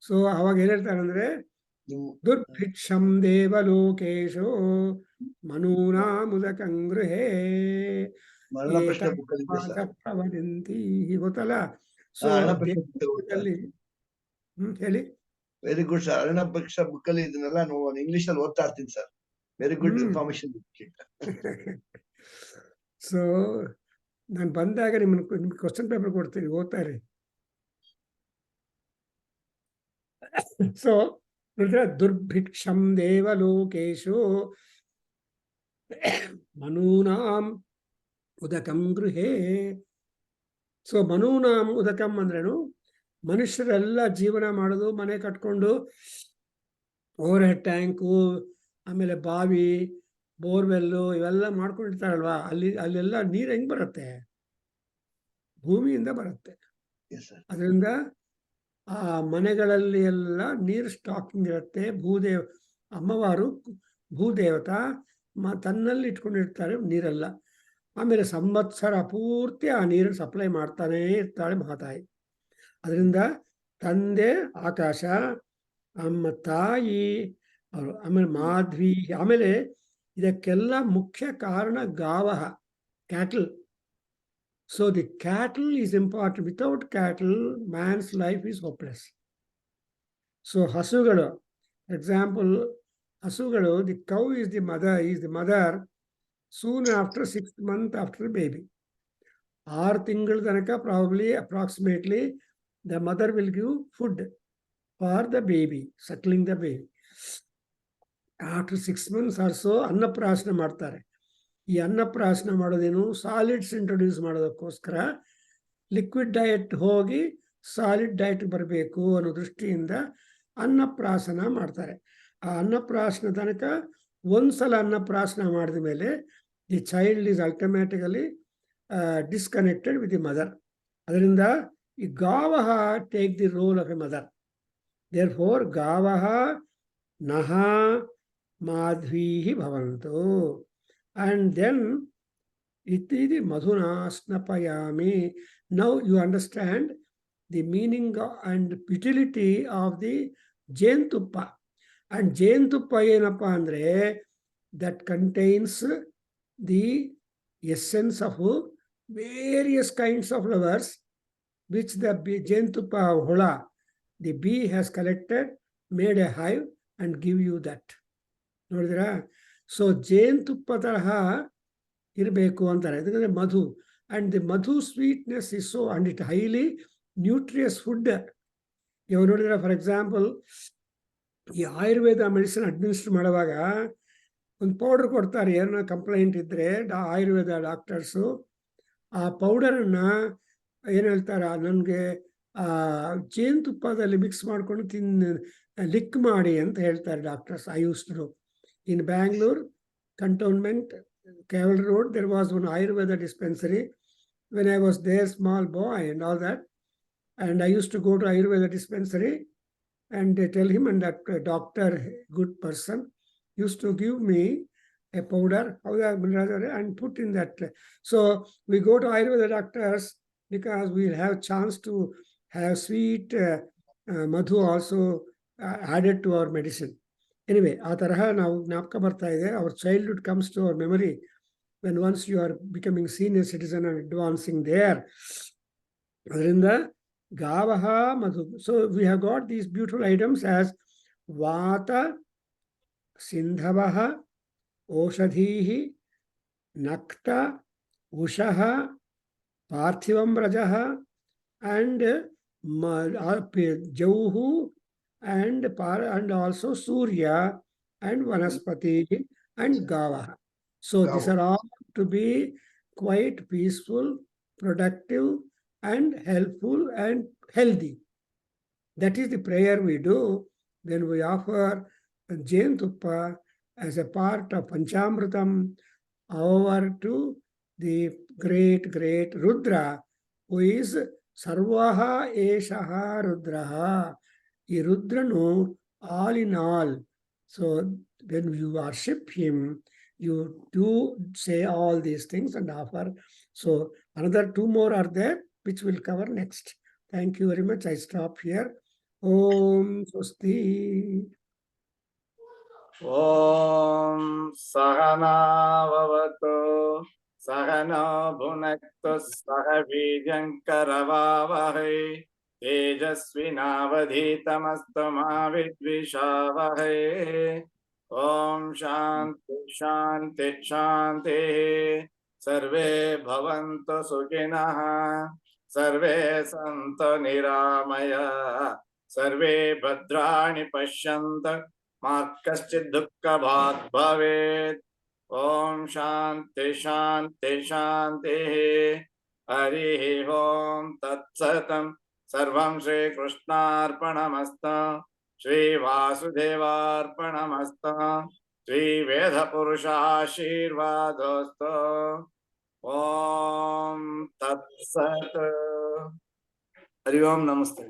So ಅವಾಗ ಏನ್ ಹೇಳ್ತಾರೆ ಅಂದ್ರೆ, ದುರ್ಭಿಕ್ಷಂ ದೇವಲೋಕೇಶೋ ಮನೂನಾಮುದಕಂ ಗೃಹೇ ಪ್ರವದಂತಿ. ಗೊತ್ತಲ್ಲ? ಸೊ ಹೇಳಿ. Very good sir. Arunapaksha book ಅಲ್ಲಿ ಇದನ್ನೆಲ್ಲ ನಾನು ಇಂಗ್ಲಿಷ್ ಅಲ್ಲಿ ಓದ್ತಾ ಇರ್ತೀನಿ sir. Very good information. So ನಾನು ಬಂದಾಗ ನಿಮ್ಗೆ ಕ್ವಶನ್ ಪೇಪರ್ ಕೊಡ್ತೀನಿ, ಓದ್ತಾ ಇರಿ. ಸೊ ದುರ್ಭಿಕ್ಷಂ ದೇವಲೋಕೇಶು ಮನೂನಾಂ ಉದಕಂ ಗೃಹೇ. ಸೊ ಮನೂನಾಂ ಉದಕಂ ಅಂದ್ರೇನು, ಮನುಷ್ಯರೆಲ್ಲ ಜೀವನ ಮಾಡೋದು, ಮನೆ ಕಟ್ಕೊಂಡು ಓವರ್ ಹೆಡ್ ಟ್ಯಾಂಕು, ಆಮೇಲೆ ಬಾವಿ, ಬೋರ್ವೆಲ್ಲು ಇವೆಲ್ಲ ಮಾಡ್ಕೊಂಡಿರ್ತಾರಲ್ವಾ, ಅಲ್ಲೆಲ್ಲ ನೀರು ಹೆಂಗ್ ಬರುತ್ತೆ? ಭೂಮಿಯಿಂದ ಬರುತ್ತೆ. ಅದರಿಂದ ಆ ಮನೆಗಳಲ್ಲಿ ಎಲ್ಲ ನೀರು ಸ್ಟಾಕಿಂಗ್ ಇರುತ್ತೆ. ಅಮ್ಮವಾರು ಭೂದೇವತಾ ತನ್ನಲ್ಲಿ ಇಟ್ಕೊಂಡಿರ್ತಾರೆ ನೀರೆಲ್ಲ. ಆಮೇಲೆ ಸಂವತ್ಸರ ಪೂರ್ತಿ ಆ ನೀರನ್ನು ಸಪ್ಲೈ ಮಾಡ್ತಾನೇ ಇರ್ತಾಳೆ ಮಹಾತಾಯಿ. ಅದರಿಂದ ತಂದೆ ಆಕಾಶ, ಅಮ್ಮ ತಾಯಿ ಅವರು, ಆಮೇಲೆ ಮಾಧ್ವಿ. ಆಮೇಲೆ ಇದಕ್ಕೆಲ್ಲ ಮುಖ್ಯ ಕಾರಣ ಗಾವಹ, cattle. So the cattle is important. Without cattle, man's life is hopeless. So ಹಸುಗಳು, example, ಹಸುಗಳು, the cow is the mother soon after 6th month after the baby. 6 ತಿಂಗಳ ತನಕ approximately the mother will give food for the baby, suckling the baby. After 6 months or so ಅನ್ನಪ್ರಾಶನ ಮಾಡ್ತಾರೆ. ಈ ಅನ್ನಪ್ರಾಶನ ಮಾಡೋದೇನು, solids introduce ಮಾಡೋದಕ್ಕೋಸ್ಕರ liquid diet ಹೋಗಿ solid diet ಬರಬೇಕು ಅನ್ನೋ ದೃಷ್ಟಿಯಿಂದ ಅನ್ನಪ್ರಾಸನ ಮಾಡ್ತಾರೆ. ಆ ಅನ್ನಪ್ರಾಸನ ತನಕ ಒಂದ್ಸಲ ಅನ್ನಪ್ರಾಸನ ಮಾಡಿದ ಮೇಲೆ the child is ultimatically disconnected with the mother. ಅದರಿಂದ ಈ ಗಾವಹ take the role of a mother. Therefore ಗಾವಹ ನಹ ಮಾಧ್ವೀಹಿ ಭವಂತು. And then itidi madhuna snapayami. Now you understand the meaning and utility of the jentuppa. And jentuppa ಏನಪ್ಪಾ ಅಂದ್ರೆ that contains the essence of various kinds of flowers which the jentuppa hula, the bee has collected, made a hive and give you that. ನೋಡಿದ್ರಾ? So ಜೇನುತುಪ್ಪ ತರಹ ಇರಬೇಕು ಅಂತಾರೆ. ಯಾಕಂದ್ರೆ ಮಧು and the ಮಧು sweetness is so and it highly nutritious food. ಇವಾಗ ನೋಡಿದ್ರೆ ಫಾರ್ ಎಕ್ಸಾಂಪಲ್ ಈ ಆಯುರ್ವೇದ ಮೆಡಿಸಿನ್ ಅಡ್ಮಿನಿಸ್ಟರ್ ಮಾಡುವಾಗ ಒಂದು ಪೌಡರ್ ಕೊಡ್ತಾರೆ. ಏನೋ ಕಂಪ್ಲೇಂಟ್ ಇದ್ರೆ ಆಯುರ್ವೇದ ಡಾಕ್ಟರ್ಸು ಆ ಪೌಡರನ್ನ ಏನು ಹೇಳ್ತಾರೆ, ನನಗೆ ಜೇನುತುಪ್ಪದಲ್ಲಿ ಮಿಕ್ಸ್ ಮಾಡ್ಕೊಂಡು ಲಿಕ್ ಮಾಡಿ ಅಂತ ಹೇಳ್ತಾರೆ doctors. I use to do in Bangalore cantonment, Caval Road, there was one Ayurveda dispensary. When I was there, small boy and all that, and I used to go to Ayurveda dispensary and they tell him, and that doctor, good person, used to give me a powder and put in that. So we go to Ayurveda doctors because we'll have chance to have sweet madhu also added to our medicine. Anyway, ಆ ತರಹ ನಾವು ಜ್ಞಾಪಕ ಬರ್ತಾ ಇದೆ. our childhood comes to our memory when once you are becoming senior citizen and advancing there. ಅದರಿಂದ ಗಾವಹ ಮಧು. So we have got these beautiful items as vata, sindhavah, oshadhihi, nakta, ushaha, parthivam rajah, and jauhu, and also Surya and Vanaspati and Gavaha. So these are all to be quite peaceful, productive and helpful and healthy. That is the prayer we do when we offer Jentuppa as a part of Panchamritam over to the great Rudra, who is Sarvaha Eshaha Rudraha. ಈ ರುದ್ರನು all in all. So when you worship him, you do say all these things and offer. So another 2 more are there which we'll cover next. Thank you very much. I stop here. Om Swasti. Om Sahana Vavatu Sahana Bhunaktu Saha Vijankara तेजस्विनावधीतमस्तु मा विद्विषावहै. ओम शांति शांति शांति. सर्वे भवन्तु सुखिनः, सर्वे सन्तु निरामयाः, सर्वे भद्राणि पश्यन्तु, मा कश्चित् दुःखभाग् भवेत्. ओम शांति शांति शांति. हरिः ओम तत्सत्. सर्वं श्रीकृष्णार्पणमस्तु. श्रीवासुदेवार्पणमस्तु. श्रीवेदपुरुषाशीर्वादोऽस्तु. ओम तत्सत्. हरि ओम नमस्ते.